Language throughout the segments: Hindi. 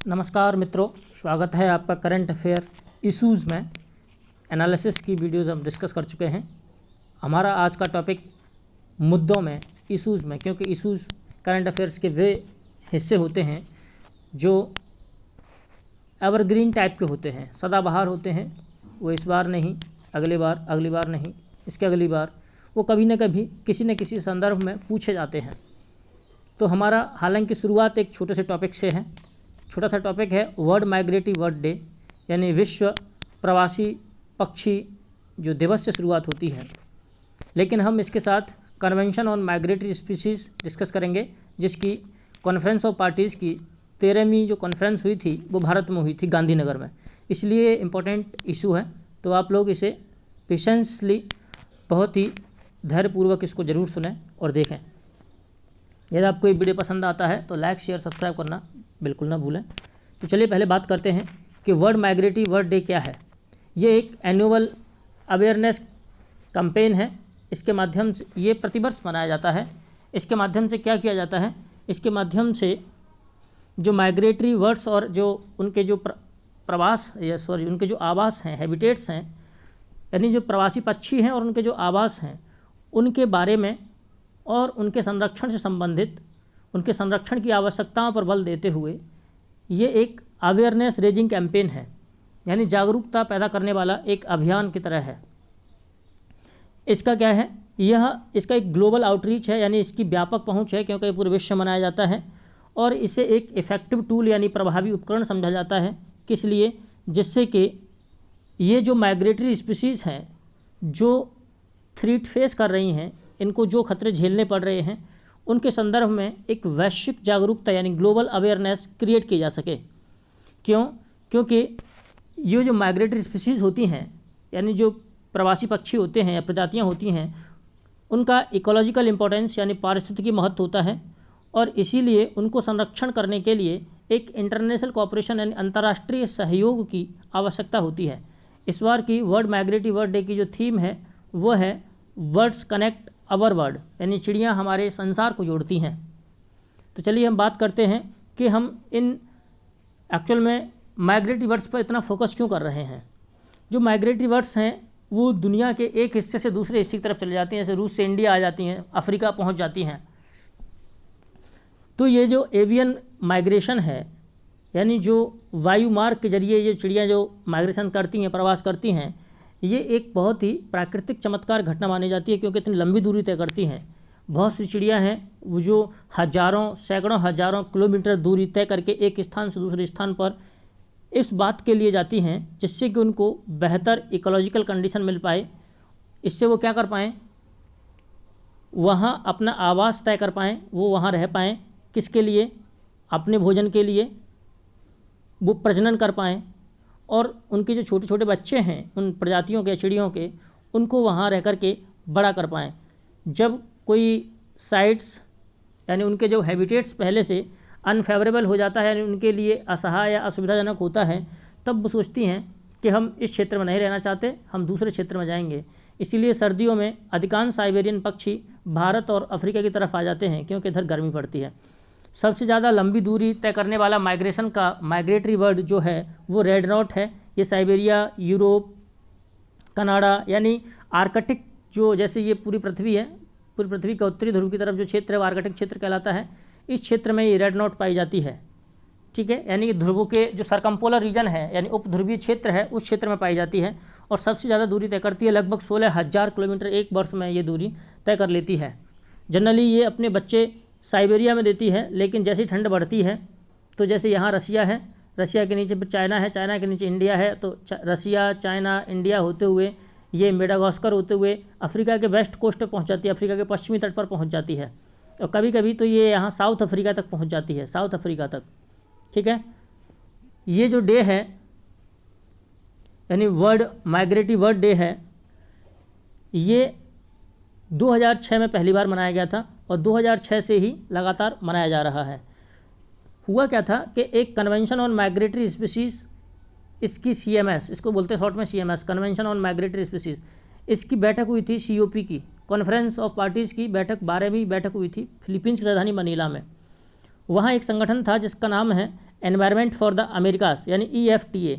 नमस्कार मित्रों, स्वागत है आपका करंट अफेयर इश्यूज़ में। एनालिसिस की वीडियोज़ हम डिस्कस कर चुके हैं। हमारा आज का टॉपिक मुद्दों में, इश्यूज़ में, क्योंकि इश्यूज़ करंट अफेयर्स के वे हिस्से होते हैं जो एवरग्रीन टाइप के होते हैं, सदाबहार होते हैं। वो इस बार नहीं, अगली बार नहीं, इसके अगली बार, वो कभी न कभी किसी न किसी संदर्भ में पूछे जाते हैं। तो हमारा हालांकि शुरुआत एक छोटे से टॉपिक से है। छोटा सा टॉपिक है वर्ल्ड माइग्रेटरी बर्ड डे, यानी विश्व प्रवासी पक्षी जो दिवस से शुरुआत होती है। लेकिन हम इसके साथ convention on migratory species discuss करेंगे, जिसकी कॉन्फ्रेंस ऑफ पार्टीज़ की 13वीं जो कॉन्फ्रेंस हुई थी वो भारत में हुई थी, गांधीनगर में। इसलिए इम्पोर्टेंट इशू है, तो आप लोग इसे पेशेंसली, बहुत ही धैर्यपूर्वक इसको ज़रूर सुनें और देखें। यदि आपको ये वीडियो पसंद आता है तो लाइक, शेयर, सब्सक्राइब करना बिल्कुल ना भूलें। तो चलिए पहले बात करते हैं कि वर्ल्ड माइग्रेटरी बर्ड डे क्या है। ये एक एनुअल अवेयरनेस कैंपेन है। इसके माध्यम से ये प्रतिवर्ष मनाया जाता है। इसके माध्यम से क्या किया जाता है, इसके माध्यम से जो माइग्रेटरी बर्ड्स और जो उनके जो उनके जो आवास हैं, हैबिटेट्स हैं, यानी जो प्रवासी पक्षी हैं और उनके जो आवास हैं, उनके बारे में और उनके संरक्षण से संबंधित, उनके संरक्षण की आवश्यकताओं पर बल देते हुए ये एक अवेयरनेस रेजिंग कैंपेन है, यानी जागरूकता पैदा करने वाला एक अभियान की तरह है। इसका क्या है, इसका एक ग्लोबल आउटरीच है, यानी इसकी व्यापक पहुंच है, क्योंकि पूरे विश्व में मनाया जाता है। और इसे एक इफ़ेक्टिव टूल यानी प्रभावी उपकरण समझा जाता है। किस लिए? जिससे कि ये जो माइग्रेटरी स्पीशीज़ हैं जो थ्रेट फेस कर रही हैं, इनको जो खतरे झेलने पड़ रहे हैं, उनके संदर्भ में एक वैश्विक जागरूकता यानी ग्लोबल अवेयरनेस क्रिएट की जा सके। क्यों? क्योंकि ये जो माइग्रेटरी स्पीशीज़ होती हैं, यानी जो प्रवासी पक्षी होते हैं या प्रजातियां होती हैं, उनका इकोलॉजिकल इम्पोर्टेंस यानी पारिस्थितिकी महत्व होता है। और इसीलिए उनको संरक्षण करने के लिए एक इंटरनेशनल कोऑपरेशन यानी अंतर्राष्ट्रीय सहयोग की आवश्यकता होती है। इस बार की वर्ल्ड माइग्रेटरी बर्ड डे की जो थीम है वो है बर्ड्स कनेक्ट अवर वर्ल्ड, यानी चिड़ियाँ हमारे संसार को जोड़ती हैं। तो चलिए हम बात करते हैं कि हम इन एक्चुअल में माइग्रेटरी बर्ड्स पर इतना फोकस क्यों कर रहे हैं। जो माइग्रेटरी बर्ड्स हैं वो दुनिया के एक हिस्से से दूसरे हिस्से की तरफ चले जाती हैं, जैसे रूस से इंडिया आ जाती हैं, अफ्रीका पहुंच जाती हैं। तो ये जो एवियन माइग्रेशन है, यानी जो वायु मार्ग के जरिए ये चिड़ियाँ जो माइग्रेशन करती हैं, प्रवास करती हैं, ये एक बहुत ही प्राकृतिक चमत्कार घटना मानी जाती है, क्योंकि इतनी लंबी दूरी तय करती हैं। बहुत सी चिड़ियाँ हैं वो जो हजारों, सैकड़ों, हजारों किलोमीटर दूरी तय करके एक स्थान से दूसरे स्थान पर इस बात के लिए जाती हैं जिससे कि उनको बेहतर इकोलॉजिकल कंडीशन मिल पाए। इससे वो क्या कर पाएँ, वहाँ अपना आवास तय कर पाएँ, वो वहाँ रह पाएँ। किसके लिए? अपने भोजन के लिए, वो प्रजनन कर पाएँ और उनके जो छोटे छोटे बच्चे हैं उन प्रजातियों के, चिड़ियों के, उनको वहाँ रह कर के बड़ा कर पाएँ। जब कोई साइट्स यानी उनके जो हैबिटेट्स पहले से अनफेवरेबल हो जाता है, यानी उनके लिए असहाय या असुविधाजनक होता है, तब वो सोचती हैं कि हम इस क्षेत्र में नहीं रहना चाहते, हम दूसरे क्षेत्र में जाएंगे। इसीलिए सर्दियों में अधिकांश साइबेरियन पक्षी भारत और अफ्रीका की तरफ आ जाते हैं, क्योंकि इधर गर्मी पड़ती है। सबसे ज़्यादा लंबी दूरी तय करने वाला माइग्रेशन का माइग्रेटरी बर्ड जो है वो रेड नॉट है। ये साइबेरिया, यूरोप, कनाडा यानी आर्कटिक, जो जैसे ये पूरी पृथ्वी है, पूरी पृथ्वी का उत्तरी ध्रुव की तरफ जो क्षेत्र है वो आर्कटिक क्षेत्र कहलाता है। इस क्षेत्र में ये रेड नॉट पाई जाती है, ठीक है। यानी कि ध्रुवों के जो सर्कम्पोलर रीजन है यानी उपध्रुवीय क्षेत्र है, उस क्षेत्र में पाई जाती है और सबसे ज़्यादा दूरी तय करती है। लगभग 16,000 किलोमीटर एक वर्ष में ये दूरी तय कर लेती है। जनरली ये अपने बच्चे साइबेरिया में देती है, लेकिन जैसे ठंड बढ़ती है, तो जैसे यहाँ रसिया है, रसिया के नीचे फिर चाइना है, चाइना के नीचे इंडिया है, तो रसिया, चाइना, इंडिया होते हुए ये मेडागास्कर होते हुए अफ्रीका के वेस्ट कोस्ट पर पहुँच जाती है, अफ्रीका के पश्चिमी तट पर पहुँच जाती है। और कभी कभी तो ये यहाँ साउथ अफ्रीका तक पहुँच जाती है, साउथ अफ्रीका तक, ठीक है। ये जो डे है यानी वर्ल्ड माइग्रेटरी बर्ड डे है, ये 2006 में पहली बार मनाया गया था और 2006 से ही लगातार मनाया जा रहा है। हुआ क्या था कि एक कन्वेंशन ऑन माइग्रेटरी स्पीशीज़, इसकी CMS, इसको बोलते हैं शॉर्ट में CMS, convention on migratory species, इसकी बैठक हुई थी COP की, कॉन्फ्रेंस ऑफ पार्टीज़ की बैठक 12वीं बैठक हुई थी फिलीपींस की राजधानी मनीला में। वहाँ एक संगठन था जिसका नाम है एनवायरनमेंट फॉर द अमेरिकास यानी EFTA,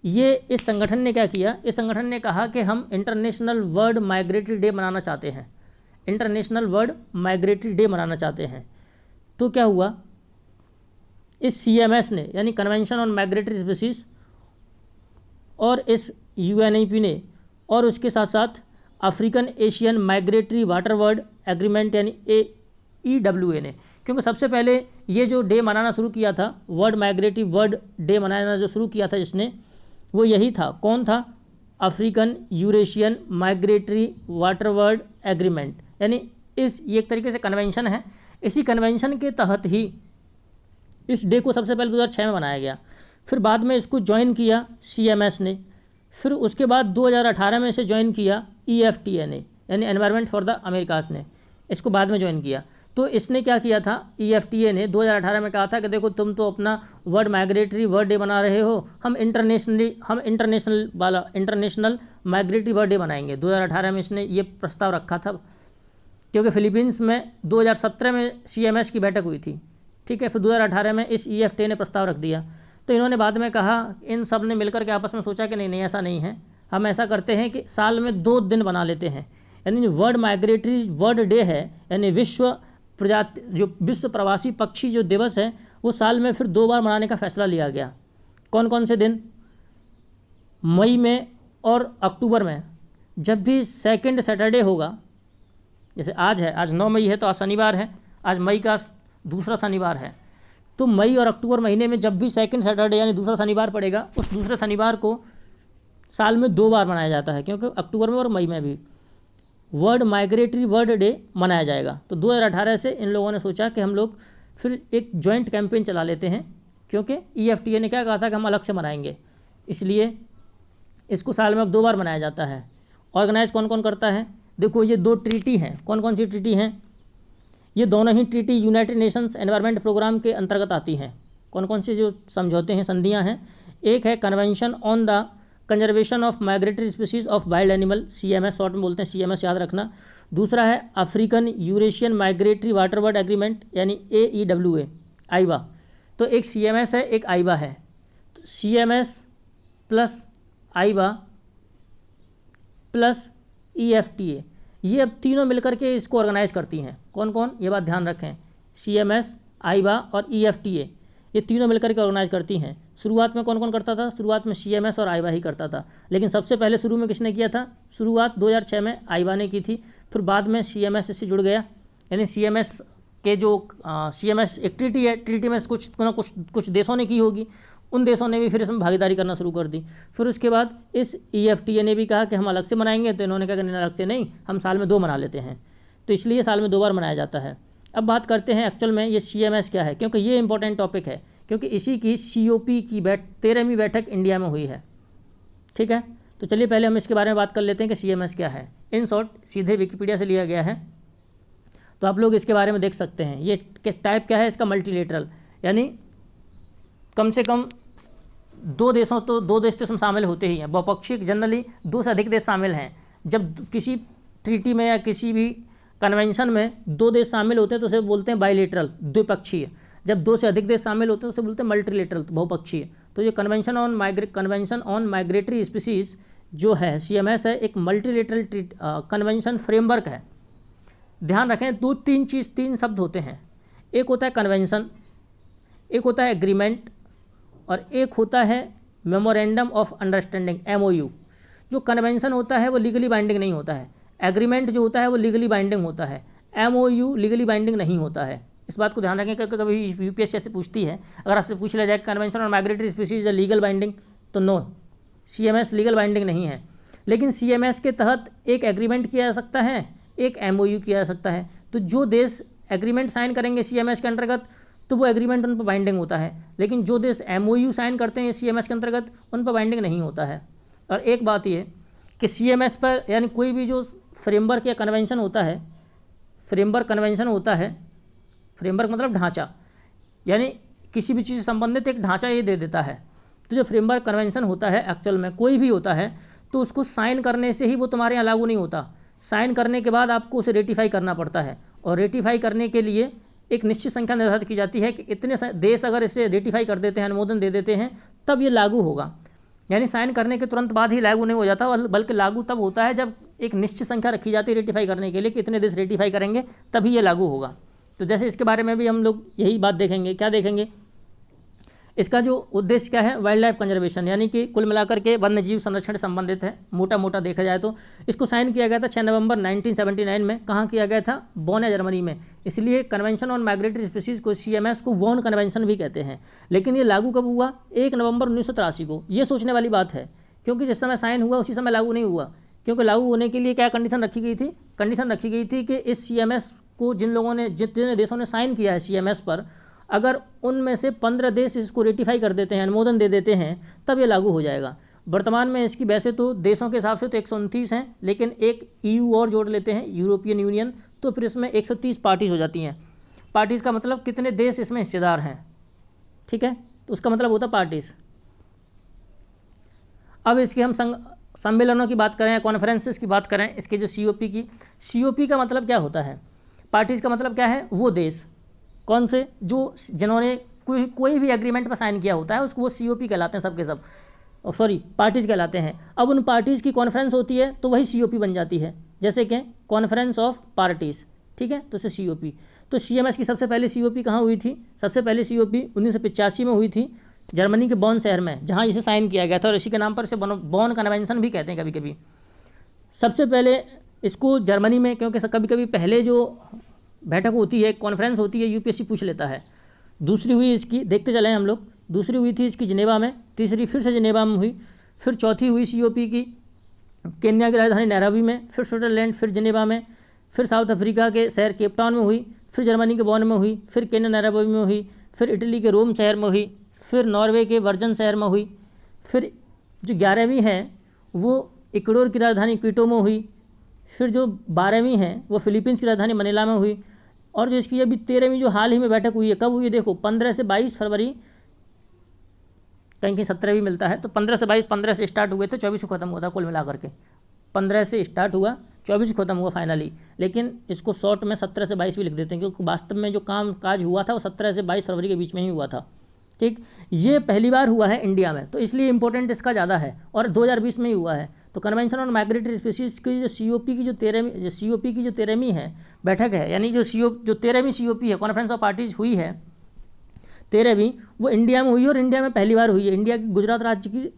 ये इस संगठन ने क्या किया, इस संगठन ने कहा कि हम इंटरनेशनल वर्ल्ड माइग्रेटरी डे मनाना चाहते हैं, इंटरनेशनल वर्ल्ड माइग्रेटरी डे मनाना चाहते हैं। तो क्या हुआ, इस CMS ने यानी कन्वेंशन ऑन माइग्रेटरी स्पीसीज और इस UNEP ने और उसके साथ साथ African Asian migratory water word agreement यानी EWA ने, क्योंकि सबसे पहले ये जो डे मनाना शुरू किया था, वर्ल्ड माइग्रेटरी वर्ल्ड डे मनाना जो शुरू किया था जिसने, वो यही था। कौन था? African Eurasian migratory water word agreement, यानी ये एक तरीके से कन्वेंशन है। इसी कन्वेंशन के तहत ही इस डे को सबसे पहले 2006 में बनाया गया, फिर बाद में इसको ज्वाइन किया CMS ने, फिर उसके बाद 2018 में इसे ज्वाइन किया EFTA ने यानी एनवायरनमेंट फॉर द अमेरिकास ने, इसको बाद में ज्वाइन किया। तो इसने क्या किया था, EFTA ने 2018 में कहा था कि देखो तुम तो अपना वर्ल्ड माइग्रेटरी वर्ल्ड डे बना रहे हो, हम इंटरनेशनल माइग्रेटरी वर्ल्ड डे बनाएंगे। 2018 में इसने ये प्रस्ताव रखा था, क्योंकि फिलीपींस में 2017 में CMS की बैठक हुई थी, ठीक है। फिर 2018 में इस EFTA ने प्रस्ताव रख दिया। तो इन्होंने बाद में कहा, इन सब ने मिलकर के आपस में सोचा कि नहीं ऐसा नहीं है, हम ऐसा करते हैं कि साल में 2 दिन बना लेते हैं, यानी जो वर्ल्ड माइग्रेटरी वर्ल्ड डे है यानी विश्व प्रवासी पक्षी जो दिवस है, वो साल में फिर 2 बार मनाने का फैसला लिया गया। कौन कौन से दिन? मई में और अक्टूबर में, जब भी सेकंड सैटरडे होगा, जैसे आज है, आज 9 मई है तो आज शनिवार है, आज मई का दूसरा शनिवार है, तो मई और अक्टूबर महीने में जब भी सेकंड सैटरडे यानी दूसरा शनिवार पड़ेगा, उस दूसरे शनिवार को साल में 2 बार मनाया जाता है, क्योंकि अक्टूबर में और मई में भी वर्ल्ड माइग्रेटरी वर्ल्ड डे मनाया जाएगा। तो 2018 से इन लोगों ने सोचा कि हम लोग फिर एक जॉइंट कैंपेन चला लेते हैं, क्योंकि EFTA ने क्या कहा था कि हम अलग से मनाएंगे, इसलिए इसको साल में अब 2 बार मनाया जाता है। ऑर्गेनाइज कौन कौन करता है? देखो ये 2 ट्रीटी हैं। कौन कौन सी ट्रीटी हैं? ये दोनों ही treaty United Nations environment programme के अंतर्गत आती हैं। कौन कौन से जो समझौते हैं, संधियां हैं? एक है convention on the conservation of migratory species of wild animal, CMS short में बोलते हैं, CMS याद रखना। दूसरा है African Eurasian migratory water word agreement यानी AEWA, आइवा। तो एक CMS है, एक आइवा है। तो CMS plus Aiwa plus EFTA, ये अब तीनों मिलकर के इसको ऑर्गेनाइज करती हैं। कौन कौन? ये बात ध्यान रखें, CMS, आइवा और EFTA, ये तीनों मिलकर के ऑर्गेनाइज करती हैं। शुरुआत में कौन कौन करता था? शुरुआत में CMS और आइवा ही करता था, लेकिन सबसे पहले शुरू में किसने किया था? शुरुआत 2006 में आइवा ने की थी, फिर बाद में CMS इससे जुड़ गया। यानी CMS के जो CMS एक ट्रीटी है, ट्रीटी में कुछ देशों ने की होगी, उन देशों ने भी फिर इसमें भागीदारी करना शुरू कर दी। फिर उसके बाद इस EFTA ने भी कहा कि हम अलग से मनाएंगे, तो इन्होंने कहा कि नहीं अलग से नहीं, हम साल में 2 मना लेते हैं, तो इसलिए साल में 2 बार मनाया जाता है। अब बात करते हैं एक्चुअल में ये CMS क्या है, क्योंकि ये इंपॉर्टेंट टॉपिक है, क्योंकि इसी की COP की 13वीं बैठक इंडिया में हुई है, ठीक है। तो चलिए पहले हम इसके बारे में बात कर लेते हैं कि CMS क्या है। इन शॉर्ट सीधे विकिपीडिया से लिया गया है, तो आप लोग इसके बारे में देख सकते हैं। ये टाइप क्या है इसका? मल्टीलेटरल, यानी कम से कम 2 देश तो इसमें शामिल होते ही हैं। बहुपक्षीय जनरली 2 से अधिक देश शामिल हैं। जब किसी ट्रीटी में या किसी भी कन्वेंशन में 2 देश शामिल होते हैं तो उसे बोलते हैं बाइलेटरल, द्विपक्षीय। जब 2 से अधिक देश शामिल होते हैं तो उसे बोलते हैं मल्टीलेटरल, बहुपक्षीय। तो ये कन्वेंशन ऑन माइग्रेटरी स्पीसीज जो है CMS है, एक मल्टीलेटरल कन्वेंशन फ्रेमवर्क है। ध्यान रखें 3 शब्द होते हैं, एक होता है कन्वेंशन, एक होता है एग्रीमेंट और एक होता है मेमोरेंडम ऑफ अंडरस्टैंडिंग, MOU। जो कन्वेंशन होता है वो लीगली बाइंडिंग नहीं होता है, एग्रीमेंट जो होता है वो लीगली बाइंडिंग होता है, MOU लीगली बाइंडिंग नहीं होता है। इस बात को ध्यान रखें, क्योंकि कभी UPSC से पूछती है, अगर आपसे पूछ लिया जाए convention on migratory species is legal binding, तो नो, CMS लीगल बाइंडिंग नहीं है। लेकिन CMS के तहत एक एग्रीमेंट किया जा सकता है, एक MOU किया जा सकता है। तो जो देश एग्रीमेंट साइन करेंगे CMS के अंतर्गत तो वो एग्रीमेंट उन पर बाइंडिंग होता है, लेकिन जो देश MOU साइन करते हैं CMS के अंतर्गत उन पर बाइंडिंग नहीं होता है। और एक बात ये कि CMS पर यानी कोई भी जो फ्रेमवर्क या कन्वेंशन होता है, फ्रेमवर्क मतलब ढांचा, यानी किसी भी चीज़ से संबंधित एक ढांचा ये दे देता है। तो जो फ्रेमवर्क कन्वेंशन होता है एक्चुअल में कोई भी होता है, तो उसको साइन करने से ही वो तुम्हारे यहाँ लागू नहीं होता। साइन करने के बाद आपको उसे रेटिफाई करना पड़ता है, और रेटिफाई करने के लिए एक निश्चित संख्या निर्धारित की जाती है कि इतने देश अगर इसे रेटिफाई कर देते हैं, अनुमोदन दे देते हैं, तब ये लागू होगा। यानी साइन करने के तुरंत बाद ही लागू नहीं हो जाता, बल्कि लागू तब होता है जब एक निश्चित संख्या रखी जाती है रेटिफाई करने के लिए कि इतने देश रेटिफाई करेंगे तभी ये लागू होगा। तो जैसे इसके बारे में भी हम लोग यही बात देखेंगे। क्या देखेंगे? इसका जो उद्देश्य क्या है? वाइल्ड लाइफ कंजर्वेशन, यानी कि कुल मिलाकर के वन्य जीव संरक्षण से संबंधित है, मोटा मोटा देखा जाए तो। इसको साइन किया गया था 6 नवंबर 1979 में। कहाँ किया गया था? बॉन है, जर्मनी में। इसलिए कन्वेंशन ऑन माइग्रेटरी स्पीसीज को, CMS को, बॉन कन्वेंशन भी कहते हैं। लेकिन ये लागू कब हुआ? 1 नवंबर 1983 को। ये सोचने वाली बात है, क्योंकि जिस समय साइन हुआ उसी समय लागू नहीं हुआ। क्योंकि लागू होने के लिए क्या कंडीशन रखी गई थी? कंडीशन रखी गई थी कि इस CMS को जितने देशों ने साइन किया है CMS पर, अगर उनमें से 15 देश इसको रेटिफाई कर देते हैं, अनुमोदन दे देते हैं, तब ये लागू हो जाएगा। वर्तमान में इसकी वैसे तो देशों के हिसाब से तो 129 हैं, लेकिन एक EU और जोड़ लेते हैं, यूरोपियन यूनियन, तो फिर इसमें 130 पार्टीज हो जाती हैं। पार्टीज़ का मतलब कितने देश इसमें हिस्सेदार हैं, ठीक है, तो उसका मतलब होता पार्टीज़। अब इसके हम सम्मेलनों की बात करें, कॉन्फ्रेंसेस की बात करें, इसके जो COP का मतलब क्या होता है? पार्टीज़ का मतलब क्या है? वो देश कौन से जिन्होंने कोई भी एग्रीमेंट पर साइन किया होता है, उसको वो COP कहलाते हैं, सबके सब, पार्टीज़ कहलाते हैं। अब उन पार्टीज़ की कॉन्फ्रेंस होती है तो वही COP बन जाती है। जैसे कि कॉन्फ्रेंस ऑफ पार्टीज़, ठीक है, तो उसे COP। तो CMS की सबसे पहले COP कहाँ हुई थी? सबसे पहले COP 1985 में हुई थी, जर्मनी के बॉन शहर में, जहाँ इसे साइन किया गया था, और इसी के नाम पर इसे बॉन कन्वेंशन भी कहते हैं कभी कभी। सबसे पहले इसको जर्मनी में, क्योंकि कभी कभी पहले जो बैठक होती है, कॉन्फ्रेंस होती है, UPSC पूछ लेता है। दूसरी हुई इसकी, देखते चलें हम लोग, दूसरी हुई थी इसकी जिनेवा में, तीसरी फिर से जिनेवा में हुई, फिर चौथी हुई COP की केन्या की राजधानी नैरोबी में, फिर स्विट्जरलैंड, फिर जिनेवा में, फिर साउथ अफ्रीका के शहर केप टाउन में हुई, फिर जर्मनी के बॉन में हुई, फिर केन्या नैरोबी में हुई, फिर इटली के रोम शहर में हुई, फिर नॉर्वे के वर्जन शहर में हुई, फिर जो 11वीं है वो इक्वाडोर की राजधानी क्विटो में हुई, फिर जो 12वीं है वो फिलीपींस की राजधानी मनीला में हुई, और जो इसकी अभी 13वीं जो हाल ही में बैठक हुई है, कब हुई है? देखो 15 से 22 फरवरी, कहीं कहीं 17 भी मिलता है, तो 15 से 22, 15 से स्टार्ट हुए थे, 24 को खत्म हुआ था कुल मिलाकर के। 15 से स्टार्ट हुआ, 24 को खत्म हुआ फाइनली, लेकिन इसको शॉर्ट में 17 से 22 भी लिख देते हैं, क्योंकि वास्तव में जो काम काज हुआ था वो 17 से 22 फरवरी के बीच में ही हुआ था, ठीक। ये पहली बार हुआ है इंडिया में, तो इसलिए इंपॉर्टेंट इसका ज़्यादा है, और 2020 में ही हुआ है। तो कन्वेंशन ऑन माइग्रेटरी स्पीसीज की जो COP की जो 13वीं है बैठक है, यानी जो 13वीं COP है, कॉन्फ्रेंस ऑफ पार्टीज हुई है 13वीं, वो इंडिया में हुई है, और इंडिया में पहली बार हुई है। इंडिया के गुजरात राज्य की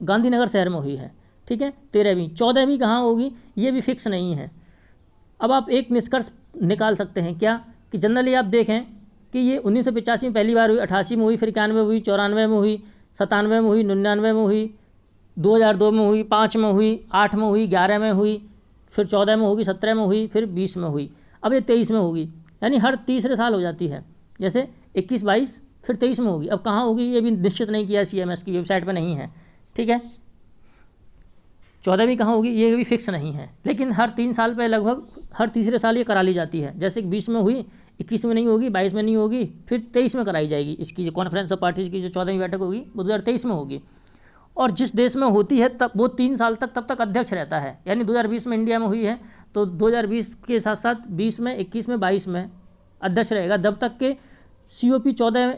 गांधीनगर शहर में हुई है, ठीक है, 13वीं। 14वीं कहाँ होगी ये भी फिक्स नहीं है। अब आप एक निष्कर्ष निकाल सकते हैं क्या, कि जनरली आप देखें कि ये 1985 में पहली बार हुई, 88 में हुई, फिर 91 में हुई, 94 में हुई, 97 में हुई, 99 में हुई, 2002 में हुई, 5 में हुई, 8 में हुई, 11 में हुई, फिर 14 में होगी, 17 में हुई, फिर 20 में हुई, अब ये 23 में होगी। यानी हर तीसरे साल हो जाती है, जैसे 21, 22, फिर 23 में होगी। अब कहाँ होगी ये भी निश्चित नहीं किया, CMS की वेबसाइट पर नहीं है, ठीक है। 14वीं कहाँ होगी ये भी फिक्स नहीं है, लेकिन हर 3 साल पर लगभग हर तीसरे साल ये करा ली जाती है। जैसे 20 में हुई, 21 में नहीं होगी, 22 में नहीं होगी, फिर 23 में कराई जाएगी। इसकी जो कॉन्फ्रेंस ऑफ पार्टीज की जो 14वीं बैठक होगी वो 2023 में होगी, और जिस देश में होती है तब वो 3 साल तक तब तक अध्यक्ष रहता है। यानी 2020 में इंडिया में हुई है, तो 2020 के साथ साथ 20 में, 21 में, 22 में अध्यक्ष रहेगा, जब तक के COP 14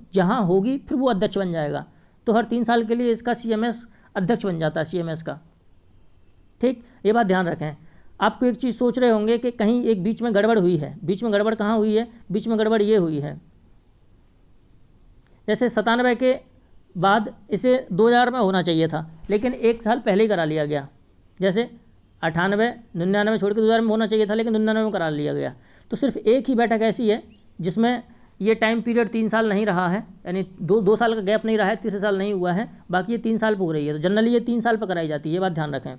जहाँ होगी फिर वो अध्यक्ष बन जाएगा। तो हर 3 साल के लिए इसका CMS अध्यक्ष बन जाता है, CMS का, ठीक। ये बात ध्यान रखें। आपको एक चीज़ सोच रहे होंगे कि कहीं एक बीच में गड़बड़ हुई है। बीच में गड़बड़ कहाँ हुई है? बीच में गड़बड़ ये हुई है, जैसे 97 के बाद इसे 2000 में होना चाहिए था, लेकिन 1 साल पहले ही करा लिया गया। जैसे 98, 99 छोड़ के 2000 में होना चाहिए था, लेकिन 99 में करा लिया गया। तो सिर्फ एक ही बैठक ऐसी है जिसमें ये टाइम पीरियड 3 साल नहीं रहा है, यानी दो साल का गैप नहीं रहा है, तीसरे साल नहीं हुआ है, बाकी ये 3 साल हो रही है। तो जनरली ये 3 साल पर कराई जाती है, ये बात ध्यान रखें।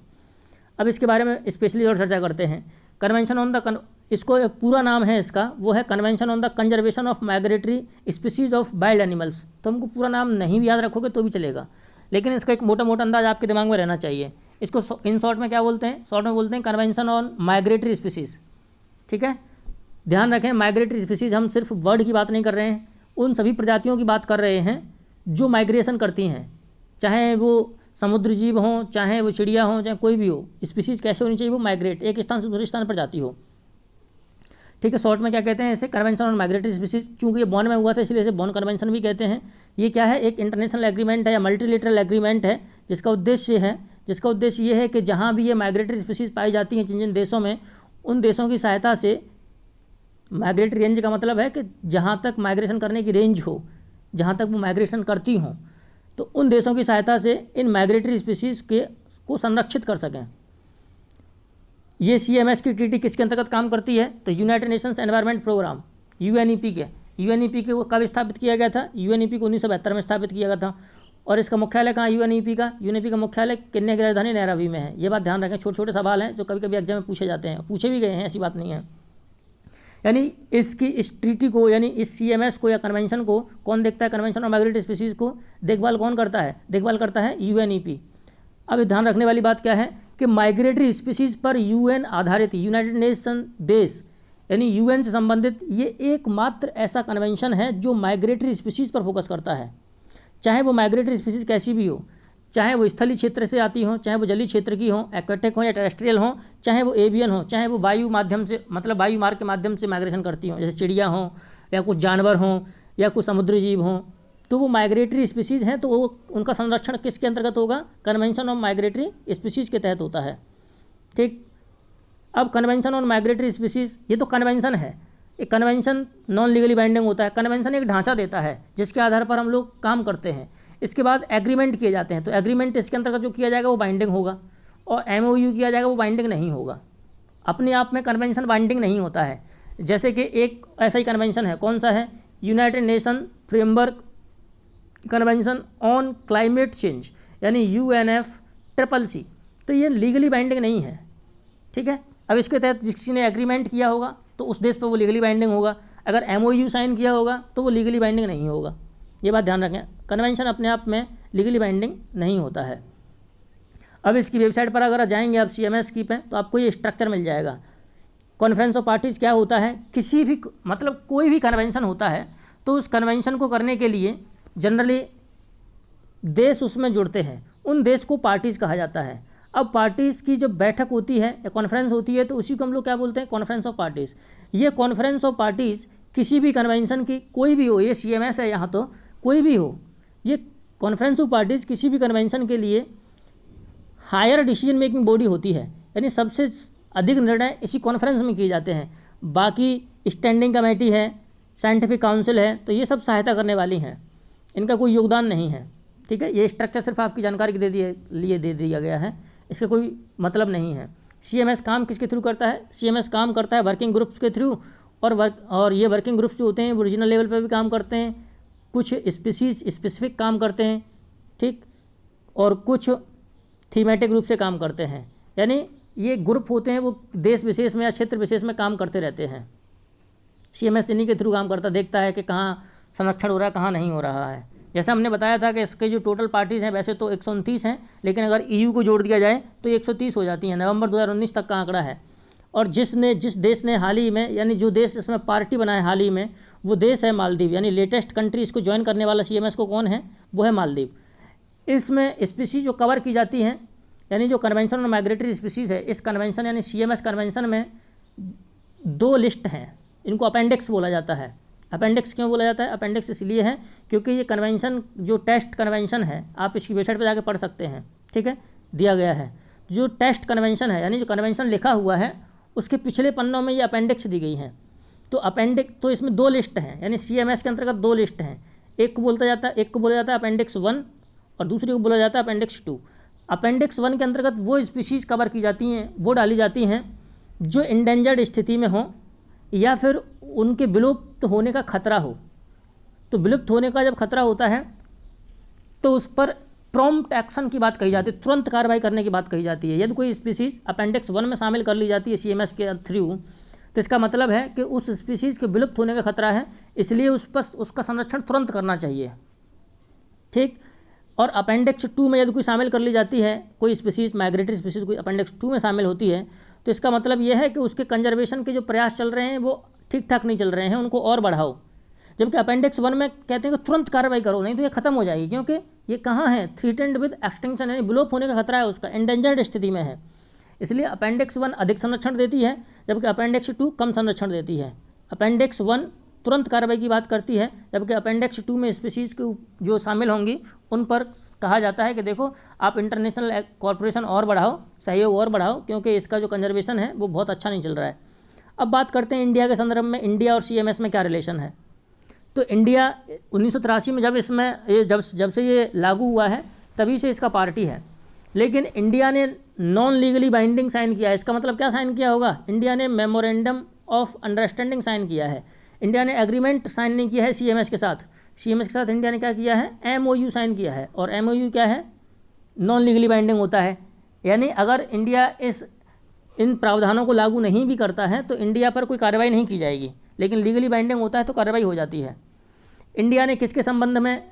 अब इसके बारे में स्पेशली और चर्चा करते हैं। कन्वेंशन ऑन द, इसको पूरा नाम है इसका, वो है convention on the conservation of migratory species of wild animals. तो हमको पूरा नाम नहीं भी याद रखोगे तो भी चलेगा, लेकिन इसका एक मोटा मोटा अंदाज आपके दिमाग में रहना चाहिए। इसको इन शॉर्ट में क्या बोलते हैं? शॉर्ट में बोलते हैं कन्वेंशन ऑन माइग्रेटरी स्पीसीज, ठीक है। ध्यान रखें, माइग्रेटरी स्पीसीज हम सिर्फ बर्ड की बात नहीं कर रहे हैं, उन सभी प्रजातियों की बात कर रहे हैं जो माइग्रेशन करती हैं, चाहे वो समुद्र जीव हों, चाहे वो चिड़िया हों, चाहे कोई भी हो। स्पीसीज कैसे होनी चाहिए? वो माइग्रेट, एक स्थान से दूसरे स्थान पर जाती हो। ठीक है, शॉर्ट में क्या कहते हैं इसे, कन्वेंशन ऑन माइग्रेटरी स्पीसीज। चूंकि ये बॉन में हुआ था इसलिए इसे बॉन कन्वेंशन भी कहते हैं। ये क्या है, एक इंटरनेशनल एग्रीमेंट है या मल्टीलेटरल एग्रीमेंट है जिसका उद्देश्य ये है कि जहाँ भी ये माइग्रेटरी स्पीसीज पाई जाती हैं जिन जिन देशों में, उन देशों की सहायता से, माइग्रेटरी रेंज का मतलब है कि जहाँ तक माइग्रेशन करने की रेंज हो, जहाँ तक वो माइग्रेशन करती हों, तो उन देशों की सहायता से इन माइग्रेटरी स्पीसीज़ को संरक्षित कर सकें। ये CMS की ट्रीटी किसके अंतर्गत काम करती है, तो United Nations environment Programme UNEP के वो कब स्थापित किया गया था, UNEP को 1972 में स्थापित किया गया था। और इसका मुख्यालय कहाँ, UNEP का मुख्यालय केन्या की राजधानी नैरोबी में है। ये बात ध्यान रखें, छोटे छोटे सवाल हैं जो कभी कभी एग्जाम में पूछे जाते हैं, पूछे भी गए हैं, ऐसी बात नहीं है। यानी इस ट्रीटी को, यानी इस CMS को या कन्वेंशन को कौन देखता है, कन्वेंशन ऑन माइग्रेटरी स्पीसीज़ को देखभाल कौन करता है, देखभाल करता है UNEP। अब ध्यान रखने वाली बात क्या है कि माइग्रेटरी स्पीसीज़ पर UN आधारित, यूनाइटेड नेशन बेस, यानी UN से संबंधित ये एकमात्र ऐसा कन्वेंशन है जो माइग्रेटरी स्पीसीज़ पर फोकस करता है। चाहे वो माइग्रेटरी स्पीसीज़ कैसी भी हो, चाहे वो स्थलीय क्षेत्र से आती हो, चाहे वो जलीय क्षेत्र की हो, एक्वेटिक हो या टेरेस्ट्रियल हो, चाहे वो एवियन हो, चाहे वो वायु माध्यम से, मतलब वायु मार्ग के माध्यम से माइग्रेशन करती हो, जैसे चिड़िया हो या कुछ जानवर हों या कुछ समुद्री जीव हों, तो वो माइग्रेटरी स्पीसीज़ हैं। तो वो उनका संरक्षण किसके अंतर्गत होगा, कन्वेंशन ऑन माइग्रेटरी स्पीसीज़ के तहत होता है। ठीक, अब कन्वेंशन ऑन माइग्रेटरी स्पीसीज़, ये तो कन्वेंशन है। एक कन्वेंशन नॉन लीगली बाइंडिंग होता है। कन्वेंशन एक ढांचा देता है जिसके आधार पर हम लोग काम करते हैं। इसके बाद एग्रीमेंट किए जाते हैं, तो एग्रीमेंट इसके अंतर्गत जो किया जाएगा वो बाइंडिंग होगा, और MOU किया जाएगा वो बाइंडिंग नहीं होगा। अपने आप में कन्वेंशन बाइंडिंग नहीं होता है। जैसे कि एक ऐसा ही कन्वेंशन है, कौन सा है, United nation framework convention on climate change, यानी UNFCCC, तो ये लीगली बाइंडिंग नहीं है। ठीक है, अब इसके तहत किसी ने एग्रीमेंट किया होगा तो उस देश पर वो लीगली बाइंडिंग होगा, अगर MOU साइन किया होगा तो वो लीगली बाइंडिंग नहीं होगा। ये बात ध्यान रखें, कन्वेंशन अपने आप में लीगली बाइंडिंग नहीं होता है। अब इसकी वेबसाइट पर अगर जाएंगे आप CMS की पे, तो आपको ये स्ट्रक्चर मिल जाएगा। कॉन्फ्रेंस ऑफ पार्टीज़ क्या होता है, किसी भी, मतलब कोई भी कन्वेंशन होता है तो उस कन्वेंशन को करने के लिए जनरली देश उसमें जुड़ते हैं, उन देश को पार्टीज़ कहा जाता है। अब पार्टीज़ की जब बैठक होती है या कॉन्फ्रेंस होती है तो उसी को हम लोग क्या बोलते हैं, कॉन्फ्रेंस ऑफ पार्टीज़। ये कॉन्फ्रेंस ऑफ पार्टीज़ किसी भी कन्वेंशन की, कोई भी हो, ये CMS है यहाँ, तो कोई भी हो, ये कॉन्फ्रेंस ऑफ पार्टीज़ किसी भी कन्वेंशन के लिए हायर डिसीजन मेकिंग बॉडी होती है, यानी सबसे अधिक निर्णय इसी कॉन्फ्रेंस में किए जाते हैं। बाकी स्टैंडिंग कमेटी है, साइंटिफिक काउंसिल है, तो ये सब सहायता करने वाली हैं, इनका कोई योगदान नहीं है। ठीक है, ये स्ट्रक्चर सिर्फ आपकी जानकारी के लिए दे दिया गया है, इसका कोई मतलब नहीं है। CMS काम किसके थ्रू करता है, CMS काम करता है वर्किंग ग्रुप्स के थ्रू, और ये वर्किंग ग्रुप्स जो होते हैं वो रीजनल लेवल पर भी काम करते हैं, कुछ स्पीसीज स्पेसिफिक काम करते हैं, ठीक, और कुछ थीमेटिक रूप से काम करते हैं। यानी ये ग्रुप होते हैं वो देश विशेष में या क्षेत्र विशेष में काम करते रहते हैं। CMS इन्हीं के थ्रू काम करता, देखता है कि कहाँ संरक्षण हो रहा है, कहाँ नहीं हो रहा है। जैसा हमने बताया था कि इसके जो टोटल पार्टीज़ हैं वैसे तो 129 हैं, लेकिन अगर EU को जोड़ दिया जाए तो 130 हो जाती हैं। नवंबर 2019 तक का आंकड़ा है। और जिस देश ने हाल ही में, यानी जो देश इसमें पार्टी बना है हाल ही में, वो देश है मालदीव। यानी लेटेस्ट कंट्री इसको ज्वाइन करने वाला CMS को कौन है, वो है मालदीव। इसमें स्पीसीज जो कवर की जाती हैं, यानी जो कन्वेंशन ऑन माइग्रेटरी स्पीसीज़ है, इस कन्वेंशन यानी CMS कन्वेंशन में 2 लिस्ट हैं, इनको अपेंडिक्स बोला जाता है। अपेंडिक्स क्यों बोला जाता है, अपेंडिक्स इसलिए है क्योंकि ये कन्वेंशन जो टेस्ट कन्वेंशन है, आप इसकी वेबसाइट पर जाकर पढ़ सकते हैं। ठीक है, दिया गया है जो टेस्ट कन्वेंशन है, यानी जो कन्वेंशन लिखा हुआ है उसके पिछले पन्नों में ये अपेंडिक्स दी गई हैं। तो अपेंडिक्स, तो इसमें 2 लिस्ट हैं, यानी CMS के अंतर्गत 2 लिस्ट हैं। एक को बोला जाता है अपेंडिक्स 1 और दूसरे को बोला जाता है अपेंडिक्स 2। अपेंडिक्स 1 के अंतर्गत वो स्पीशीज़ कवर की जाती हैं, वो डाली जाती हैं जो इंडेंजर्ड स्थिति में हो या फिर उनके विलुप्त होने का खतरा हो। तो विलुप्त होने का जब खतरा होता है तो उस पर प्रॉम्प्ट एक्शन की बात कही जाती है, तुरंत कार्रवाई करने की बात कही जाती है। यदि कोई स्पीशीज़ अपेंडिक्स 1 में शामिल कर ली जाती है CMS के थ्रू, तो इसका मतलब है कि उस स्पीशीज़ के विलुप्त होने का खतरा है, इसलिए उस पर उसका संरक्षण तुरंत करना चाहिए। ठीक, और अपेंडिक्स 2 में यदि कोई शामिल कर ली जाती है, कोई स्पीशीज़, माइग्रेटरी स्पीशीज़ कोई अपेंडिक्स 2 में शामिल होती है, तो इसका मतलब यह है कि उसके कंजर्वेशन के जो प्रयास चल रहे हैं वो ठीक ठाक नहीं चल रहे हैं, उनको और बढ़ाओ। जबकि अपेंडिक्स 1 में कहते हैं कि तुरंत कार्रवाई करो, नहीं तो ये खत्म हो जाएगी, क्योंकि ये कहाँ है, थ्रेटेंड विद एक्सटिंक्शन, यानी विलोप होने का खतरा है, उसका एंडेंजर्ड स्थिति में है। इसलिए अपेंडिक्स 1 अधिक संरक्षण देती है, जबकि अपेंडिक्स 2 कम संरक्षण देती है। अपेंडिक्स 1 तुरंत कार्रवाई की बात करती है, जबकि अपेंडिक्स 2 में स्पीशीज़ के जो शामिल होंगी उन पर कहा जाता है कि देखो आप इंटरनेशनल कॉर्पोरेशन और बढ़ाओ, सहयोग और बढ़ाओ, क्योंकि इसका जो कंजर्वेशन है वो बहुत अच्छा नहीं चल रहा है। अब बात करते हैं इंडिया के संदर्भ में, इंडिया और CMS में क्या रिलेशन है। तो इंडिया 1983 में जब से ये लागू हुआ है तभी से इसका पार्टी है, लेकिन इंडिया ने नॉन लीगली बाइंडिंग साइन किया है। इसका मतलब क्या साइन किया होगा? इंडिया ने मेमोरेंडम ऑफ अंडरस्टैंडिंग साइन किया है। इंडिया ने एग्रीमेंट साइन नहीं किया है CMS के साथ। CMS के साथ इंडिया ने क्या किया है? MOU साइन किया है, और MOU क्या है? नॉन लीगली बाइंडिंग होता है। यानी अगर इंडिया इन प्रावधानों को लागू नहीं भी करता है तो इंडिया पर कोई कार्रवाई नहीं की जाएगी, लेकिन लीगली बाइंडिंग होता है तो कार्रवाई हो जाती है। इंडिया ने किसके संबंध में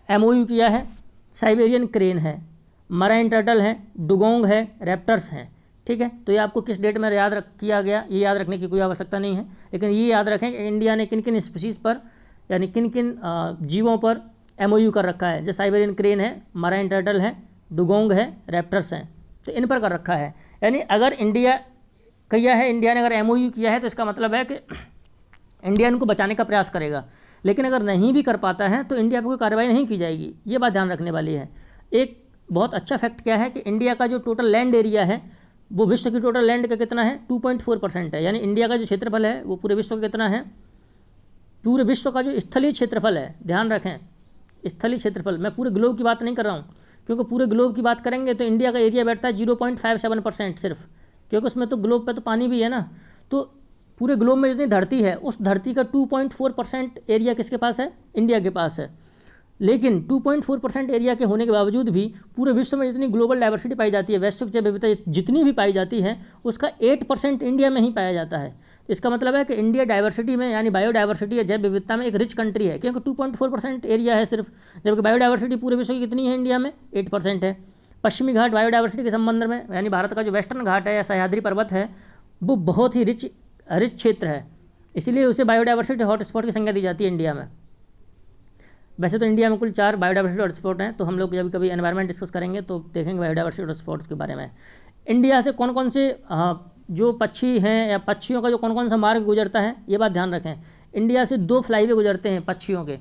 MOU किया है? साइबेरियन क्रेन है, मराइन टर्टल है, डुगोंग है, रैप्टर्स हैं। ठीक है, तो ये आपको किस डेट में किया गया ये याद रखने की कोई आवश्यकता नहीं है, लेकिन ये याद रखें कि इंडिया ने किन किन स्पीशीज़ पर यानी किन किन जीवों पर MOU कर रखा है। जैसे साइबेरियन क्रेन है, मराइन टर्टल है, डुगोंग है, रैप्टर्स हैं, तो इन पर कर रखा है। यानी अगर इंडिया ने अगर MOU किया है तो इसका मतलब है कि इंडिया इनको बचाने का प्रयास करेगा, लेकिन अगर नहीं भी कर पाता है तो इंडिया पर कोई कार्रवाई नहीं की जाएगी। ये बात ध्यान रखने वाली है। एक बहुत अच्छा फैक्ट क्या है कि इंडिया का जो टोटल लैंड एरिया है वो विश्व की टोटल लैंड का कितना है? 2.4% है। यानी इंडिया का जो क्षेत्रफल है वो पूरे विश्व का कितना है? पूरे विश्व का जो स्थलीय क्षेत्रफल है, ध्यान रखें स्थलीय क्षेत्रफल, मैं पूरे ग्लोब की बात नहीं कर रहा हूँ, क्योंकि पूरे ग्लोब की बात करेंगे तो इंडिया का एरिया बैठता है 0.57% सिर्फ, क्योंकि उसमें तो ग्लोब पे तो पानी भी है ना। तो पूरे ग्लोब में जितनी धरती है उस धरती का 2.4% एरिया किसके पास है? इंडिया के पास है। लेकिन 2.4% एरिया के होने के बावजूद भी पूरे विश्व में जितनी ग्लोबल डाइवर्सिटी पाई जाती है, वैश्विक जैव विविधता जितनी भी पाई जाती है, उसका 8% इंडिया में ही पाया जाता है। इसका मतलब है कि इंडिया डाइवर्सिटी में यानी बायोडाइवर्सिटी या जैव विविधता में एक रिच कंट्री है, क्योंकि 2.4% एरिया है सिर्फ, जबकि बायोडाइवर्सिटी पूरे विश्व की कितनी है? इंडिया में 8% है। पश्चिमी घाट बायोडाइवर्सिटी के संबंध में यानी भारत का जो वेस्टर्न घाट है या सह्याद्री पर्वत है वो बहुत ही रिच क्षेत्र है, इसीलिए उसे बायोडाइवर्सिटी हॉटस्पॉट की संज्ञा दी जाती है इंडिया में। वैसे तो इंडिया में कुल 4 बायोडाइवर्सिटी हॉटस्पॉट हैं, तो हम लोग जब कभी एनवायरनमेंट डिस्कस करेंगे तो देखेंगे बायोडाइवर्सिटी हॉटस्पॉट के बारे में। इंडिया से कौन कौन से जो पक्षी हैं या पक्षियों का जो कौन कौन सा मार्ग गुजरता है ये बात ध्यान रखें। इंडिया से 2 फ्लाईवे गुजरते हैं पक्षियों के,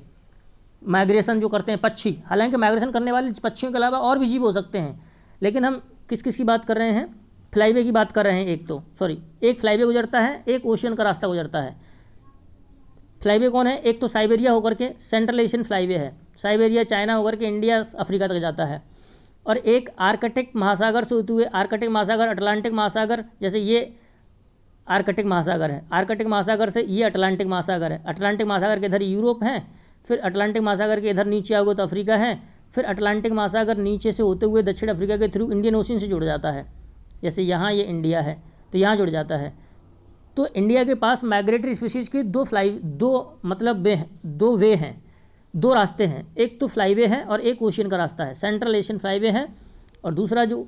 माइग्रेशन जो करते हैं पक्षी। हालांकि माइग्रेशन करने वाले पक्षियों के अलावा और भी जीव हो सकते हैं, लेकिन हम किस किस की बात कर रहे हैं? फ्लाईवे की बात कर रहे हैं। एक फ्लाईवे गुजरता है, एक ओशियन का रास्ता गुजरता है। फ्लाईवे कौन है? एक तो साइबेरिया होकर के सेंट्रल एशियन फ्लाईवे है, साइबेरिया चाइना होकर के इंडिया अफ्रीका तक जाता है। और एक आर्कटिक महासागर से होते हुए आर्कटिक महासागर, अटलांटिक महासागर, जैसे ये आर्कटिक महासागर है, आर्कटिक महासागर से ये अटलांटिक महासागर है, अटलांटिक महासागर के इधर यूरोप है, फिर अटलांटिक महासागर के इधर नीचे आओगे तो अफ्रीका है, फिर अटलांटिक महासागर नीचे से होते हुए दक्षिण अफ्रीका के थ्रू इंडियन ओशन से जुड़ जाता है। जैसे यहाँ ये इंडिया है तो यहाँ जुड़ जाता है। तो इंडिया के पास माइग्रेटरी स्पीशीज़ की दो वे हैं, 2 रास्ते हैं। एक तो फ्लाईवे है और एक ओशियन का रास्ता है, सेंट्रल एशियन फ्लाईवे है, और दूसरा जो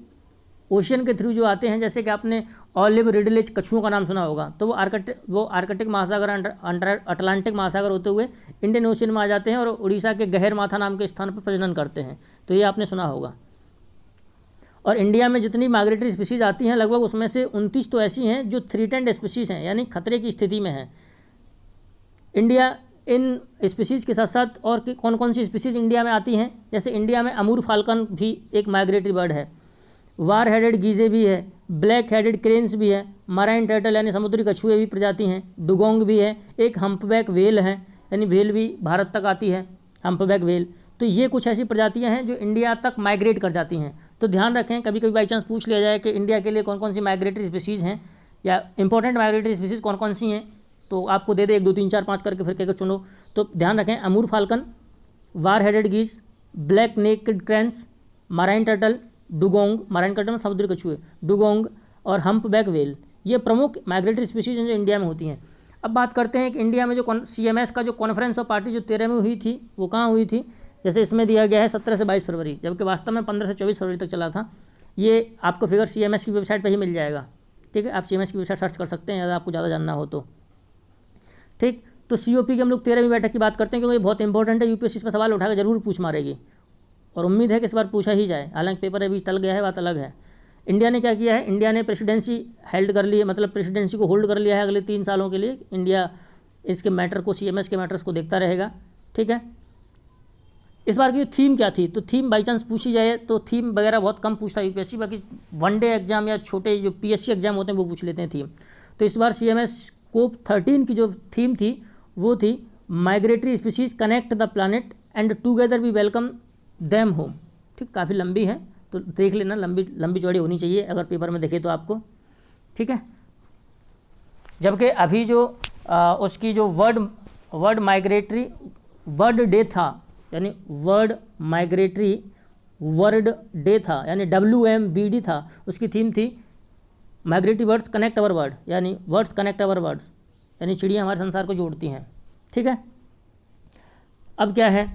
ओशियन के थ्रू जो आते हैं, जैसे कि आपने ऑलिव रिडलेज कछुओं का नाम सुना होगा, तो वो आर्कटिक महासागर अटलांटिक महासागर होते हुए इंडियन ओशियन में आ जाते हैं और उड़ीसा के गहरमाथा नाम के स्थान पर प्रजनन करते हैं, तो ये आपने सुना होगा। और इंडिया में जितनी माइग्रेटरी स्पीशीज़ आती हैं लगभग उसमें से 29 तो ऐसी हैं जो थ्रीटेंड स्पीशीज़ हैं, यानी खतरे की स्थिति में हैं। इंडिया इन स्पीशीज़ के साथ साथ और कौन कौन सी स्पीशीज़ इंडिया में आती हैं? जैसे इंडिया में अमूर फाल्कन भी एक माइग्रेटरी बर्ड है, वार हेडेड गीजे भी है, ब्लैक हेडेड क्रेन्स भी है, मराइन टर्टल यानी समुद्री कछुए भी प्रजाति हैं, डुगोंग भी है, एक हम्पबैक वेल है, यानी वेल भी भारत तक आती है, हम्पबैक वेल। तो ये कुछ ऐसी प्रजातियां हैं जो इंडिया तक माइग्रेट कर जाती हैं। तो ध्यान रखें, कभी कभी बाई चांस पूछ लिया जाए कि इंडिया के लिए कौन कौन सी माइग्रेटरी स्पीशीज़ हैं या इंपॉर्टेंट माइग्रेटरी स्पीशीज़ कौन कौन सी हैं, तो आपको दे दे 1 2 3 4 5 करके फिर कहकर चुनो। तो ध्यान रखें, Amur falcon, bar headed geese, black necked cranes, marine turtle, dugong, marine turtle समुद्री कछुए, डुगोंग और हम्पबैक वेल, ये प्रमुख माइग्रेटरी स्पीशीज़ हैं जो इंडिया में होती हैं। अब बात करते हैं कि इंडिया में जो CMS का जो कॉन्फ्रेंस ऑफ पार्टी जो 13 में हुई थी वो कहाँ हुई थी। जैसे इसमें दिया गया है 17 से 22 फरवरी, जबकि वास्तव में 15 से 24 फरवरी तक चला था। ये आपको फिगर CMS की वेबसाइट पर ही मिल जाएगा, ठीक है, आप CMS की वेबसाइट सर्च कर सकते हैं अगर आपको ज़्यादा जानना हो तो। ठीक, तो COP की हम लोग 13वीं बैठक की बात करते हैं क्योंकि ये बहुत इंपॉर्टेंट है, UPSC इस पर सवाल उठाकर जरूर पूछ मारेगी और उम्मीद है कि इस बार पूछा ही जाए, हालांकि पेपर अभी टल गया है, बात अलग है। इंडिया ने क्या किया है, इंडिया ने प्रेसिडेंसी हेल्ड कर ली है, मतलब प्रेसिडेंसी को होल्ड कर लिया है अगले 3 सालों के लिए। इंडिया इसके मैटर को, CMS के मैटर्स को देखता रहेगा। ठीक है, इस बार की थीम क्या थी, तो थीम बाई चांस पूछी जाए तो थीम वगैरह बहुत कम पूछता है यूपीएससी, बाकी वनडे एग्जाम या छोटे जो PSC एग्जाम होते हैं वो पूछ लेते हैं थीम। तो इस बार CMS स्कोप 13 की जो थीम थी वो थी migratory species connect the planet and together we welcome them home. ठीक, काफ़ी लंबी है तो देख लेना, लंबी चौड़ी होनी चाहिए अगर पेपर में देखे तो आपको। ठीक है, जबकि अभी जो उसकी जो वर्ड माइग्रेटरी वर्ड डे था, यानी वर्ड माइग्रेटरी वर्ड डे था, यानी WMBD था, उसकी थीम थी माइग्रेटरी बर्ड्स कनेक्ट अवर वर्ड, यानी वर्ड्स कनेक्ट अवर वर्ड्स, यानी चिड़िया हमारे संसार को जोड़ती हैं। ठीक है, अब क्या है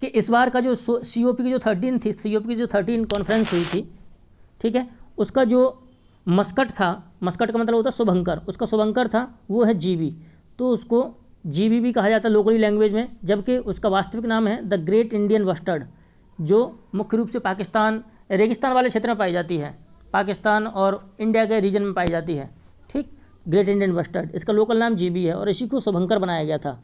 कि इस बार का जो COP की जो 13 थी, COP की जो 13 कॉन्फ्रेंस हुई थी, ठीक है, उसका जो मस्कट था, मस्कट का मतलब होता है शुभंकर, उसका शुभंकर था वो है GB, तो उसको GB भी कहा जाता है लोकली लैंग्वेज में, जबकि उसका वास्तविक नाम है द ग्रेट इंडियन बस्टर्ड, जो मुख्य रूप से पाकिस्तान रेगिस्तान वाले क्षेत्र में पाई जाती है, पाकिस्तान और इंडिया के रीजन में पाई जाती है। ठीक, ग्रेट इंडियन बस्टर्ड, इसका लोकल नाम GB है और इसी को शुभंकर बनाया गया था।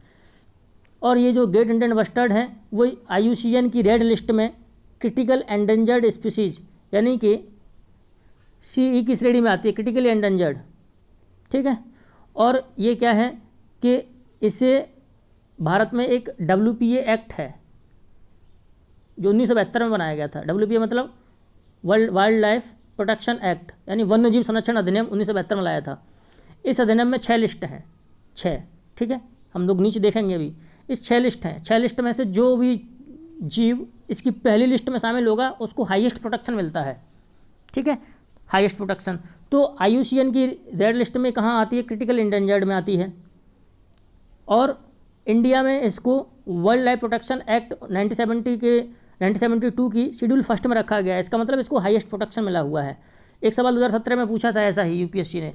और ये जो ग्रेट इंडियन बस्टर्ड है वो IUCN की रेड लिस्ट में क्रिटिकल एंडेंजर्ड स्पीसीज, यानी कि CE की श्रेणी में आती है, क्रिटिकली एंडेंजर्ड। ठीक है, और ये क्या है कि इसे भारत में एक WPA एक्ट है जो 1972 में बनाया गया था। WPA मतलब वाइल्ड लाइफ प्रोटेक्शन एक्ट, यानी वन्य जीव संरक्षण अधिनियम 1972 में लाया था। इस अधिनियम में 6 लिस्ट हैं, 6। ठीक है, हम लोग नीचे देखेंगे अभी, इस 6 लिस्ट हैं। 6 लिस्ट में से जो भी जीव इसकी पहली लिस्ट में शामिल होगा उसको हाईएस्ट प्रोटेक्शन मिलता है। ठीक है, हाईएस्ट प्रोटेक्शन। तो IUCN की रेड लिस्ट में कहाँ आती है, क्रिटिकल इंडेंजर्ड में आती है, और इंडिया में इसको वर्ल्ड लाइफ प्रोटेक्शन एक्ट 1972 की शेड्यूल फर्स्ट में रखा गया है। इसका मतलब इसको हाईएस्ट प्रोटेक्शन मिला हुआ है। एक सवाल 2017 में पूछा था ऐसा ही UPSC ने,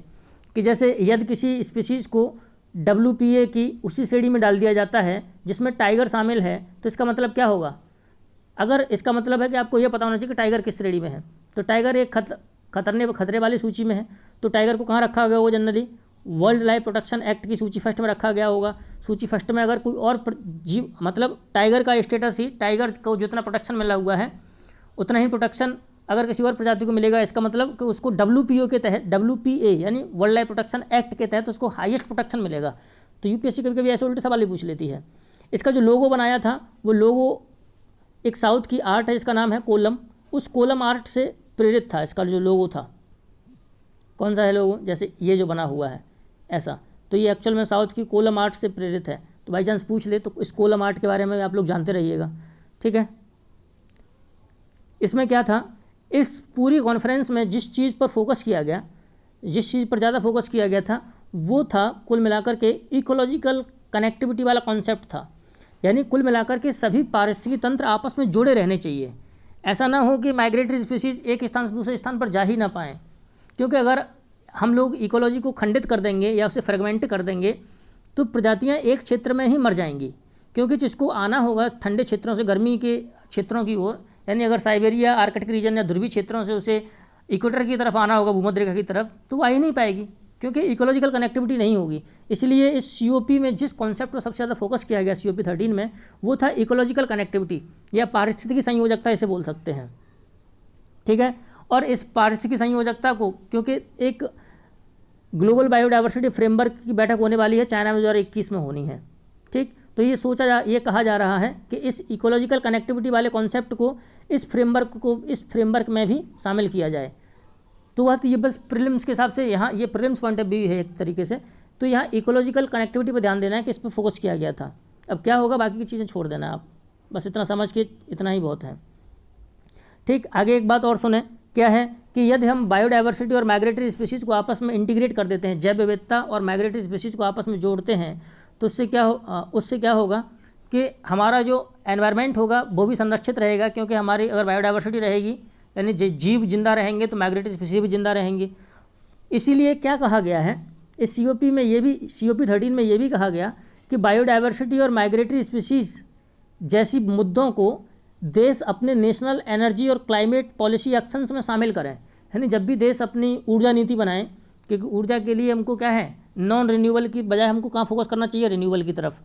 कि जैसे यदि किसी स्पीसीज़ को WPA की उसी श्रेणी में डाल दिया जाता है जिसमें टाइगर शामिल है, तो इसका मतलब क्या होगा। अगर इसका मतलब है कि आपको यह पता होना चाहिए कि टाइगर किस श्रेणी में है, तो टाइगर एक खतरे वाली सूची में है, तो टाइगर को कहाँ रखा गया होगा, generally world life protection act की सूची फर्स्ट में रखा गया होगा। सूची फर्स्ट में अगर कोई और जीव, मतलब टाइगर का स्टेटस ही, टाइगर को जितना प्रोटेक्शन मिला हुआ है उतना ही प्रोटेक्शन अगर किसी और प्रजाति को मिलेगा, इसका मतलब कि उसको WPO के तहत, WPA यानी वर्ल्ड लाइफ प्रोटेक्शन एक्ट के तहत उसको हाईएस्ट प्रोटेक्शन मिलेगा। तो UPSC कभी कभी ऐसे उल्टे सवाल ही पूछ लेती है। इसका जो लोगो बनाया था वो लोगो एक साउथ की आर्ट है, इसका नाम है कोलम। उस कोलम आर्ट से प्रेरित था इसका जो लोगो था। कौन सा है लोगो, जैसे ये जो बना हुआ है ऐसा, तो ये एक्चुअल में साउथ की कोलम आर्ट से प्रेरित है। तो बाई चांस पूछ ले तो इस कोलम आर्ट के बारे में आप लोग जानते रहिएगा। ठीक है, इसमें क्या था, इस पूरी कॉन्फ्रेंस में जिस चीज़ पर फोकस किया गया, जिस चीज़ पर ज़्यादा फोकस किया गया था वो था कुल मिलाकर के इकोलॉजिकल कनेक्टिविटी वाला कॉन्सेप्ट था। यानी कुल मिलाकर के सभी पारिस्थितिकी तंत्र आपस में जुड़े रहने चाहिए। ऐसा ना हो कि माइग्रेटरी स्पीसीज एक स्थान से दूसरे स्थान पर जा ही ना पाएँ, क्योंकि अगर हम लोग इकोलॉजी को खंडित कर देंगे या उसे फ्रेगमेंट कर देंगे तो प्रजातियां एक क्षेत्र में ही मर जाएंगी, क्योंकि जिसको आना होगा ठंडे क्षेत्रों से गर्मी के क्षेत्रों की ओर, यानी अगर साइबेरिया आर्कटिक रीजन या ध्रुवीय क्षेत्रों से उसे इक्वेटर की तरफ आना होगा, भूमध्य रेखा की तरफ, तो वो आ ही नहीं पाएगी क्योंकि इकोलॉजिकल कनेक्टिविटी नहीं होगी। इसलिए इस COP में जिस कॉन्सेप्ट पर सबसे ज़्यादा फोकस किया गया COP 13 में, वो था इकोलॉजिकल कनेक्टिविटी या पारिस्थितिकी संयोजकता इसे बोल सकते हैं। ठीक है, और इस पारिस्थितिकी संयोजकता को, क्योंकि एक ग्लोबल बायोडाइवर्सिटी फ्रेमवर्क की बैठक होने वाली है चाइना में 2021 में होनी है। ठीक, तो ये कहा जा रहा है कि इस इकोलॉजिकल कनेक्टिविटी वाले कॉन्सेप्ट को इस फ्रेमवर्क में भी शामिल किया जाए। तो वह तो ये बस प्रीलिम्स के हिसाब से, यहाँ ये प्रीलिम्स पॉइंट ऑफ व्यू है एक तरीके से, तो यहाँ इकोलॉजिकल कनेक्टिविटी पर ध्यान देना है कि इस पर फोकस किया गया था। अब क्या होगा बाकी की चीज़ें छोड़ देना आप, बस इतना समझ के इतना ही बहुत है। ठीक, आगे एक बात और सुने, क्या है कि यदि हम बायोडाइवर्सिटी और माइग्रेटरी स्पीसीज़ को आपस में इंटीग्रेट कर देते हैं, जैव विविधता और माइग्रेटरी स्पीसीज़ को आपस में जोड़ते हैं, तो उससे क्या होगा कि हमारा जो एनवायरनमेंट होगा वो भी संरक्षित रहेगा, क्योंकि हमारी अगर बायोडाइवर्सिटी रहेगी यानी जीव जिंदा रहेंगे तो माइग्रेटरी स्पीसीज भी जिंदा रहेंगी। इसीलिए क्या कहा गया है इस COP 13 में ये भी कहा गया कि बायोडाइवर्सिटी और माइग्रेटरी स्पीसीज जैसी मुद्दों को देश अपने नेशनल एनर्जी और क्लाइमेट पॉलिसी एक्शंस में शामिल करें। यानी जब भी देश अपनी ऊर्जा नीति बनाए, क्योंकि ऊर्जा के लिए हमको क्या है, नॉन रिन्यूएबल की बजाय हमको कहाँ फोकस करना चाहिए, रिन्यूएबल की तरफ,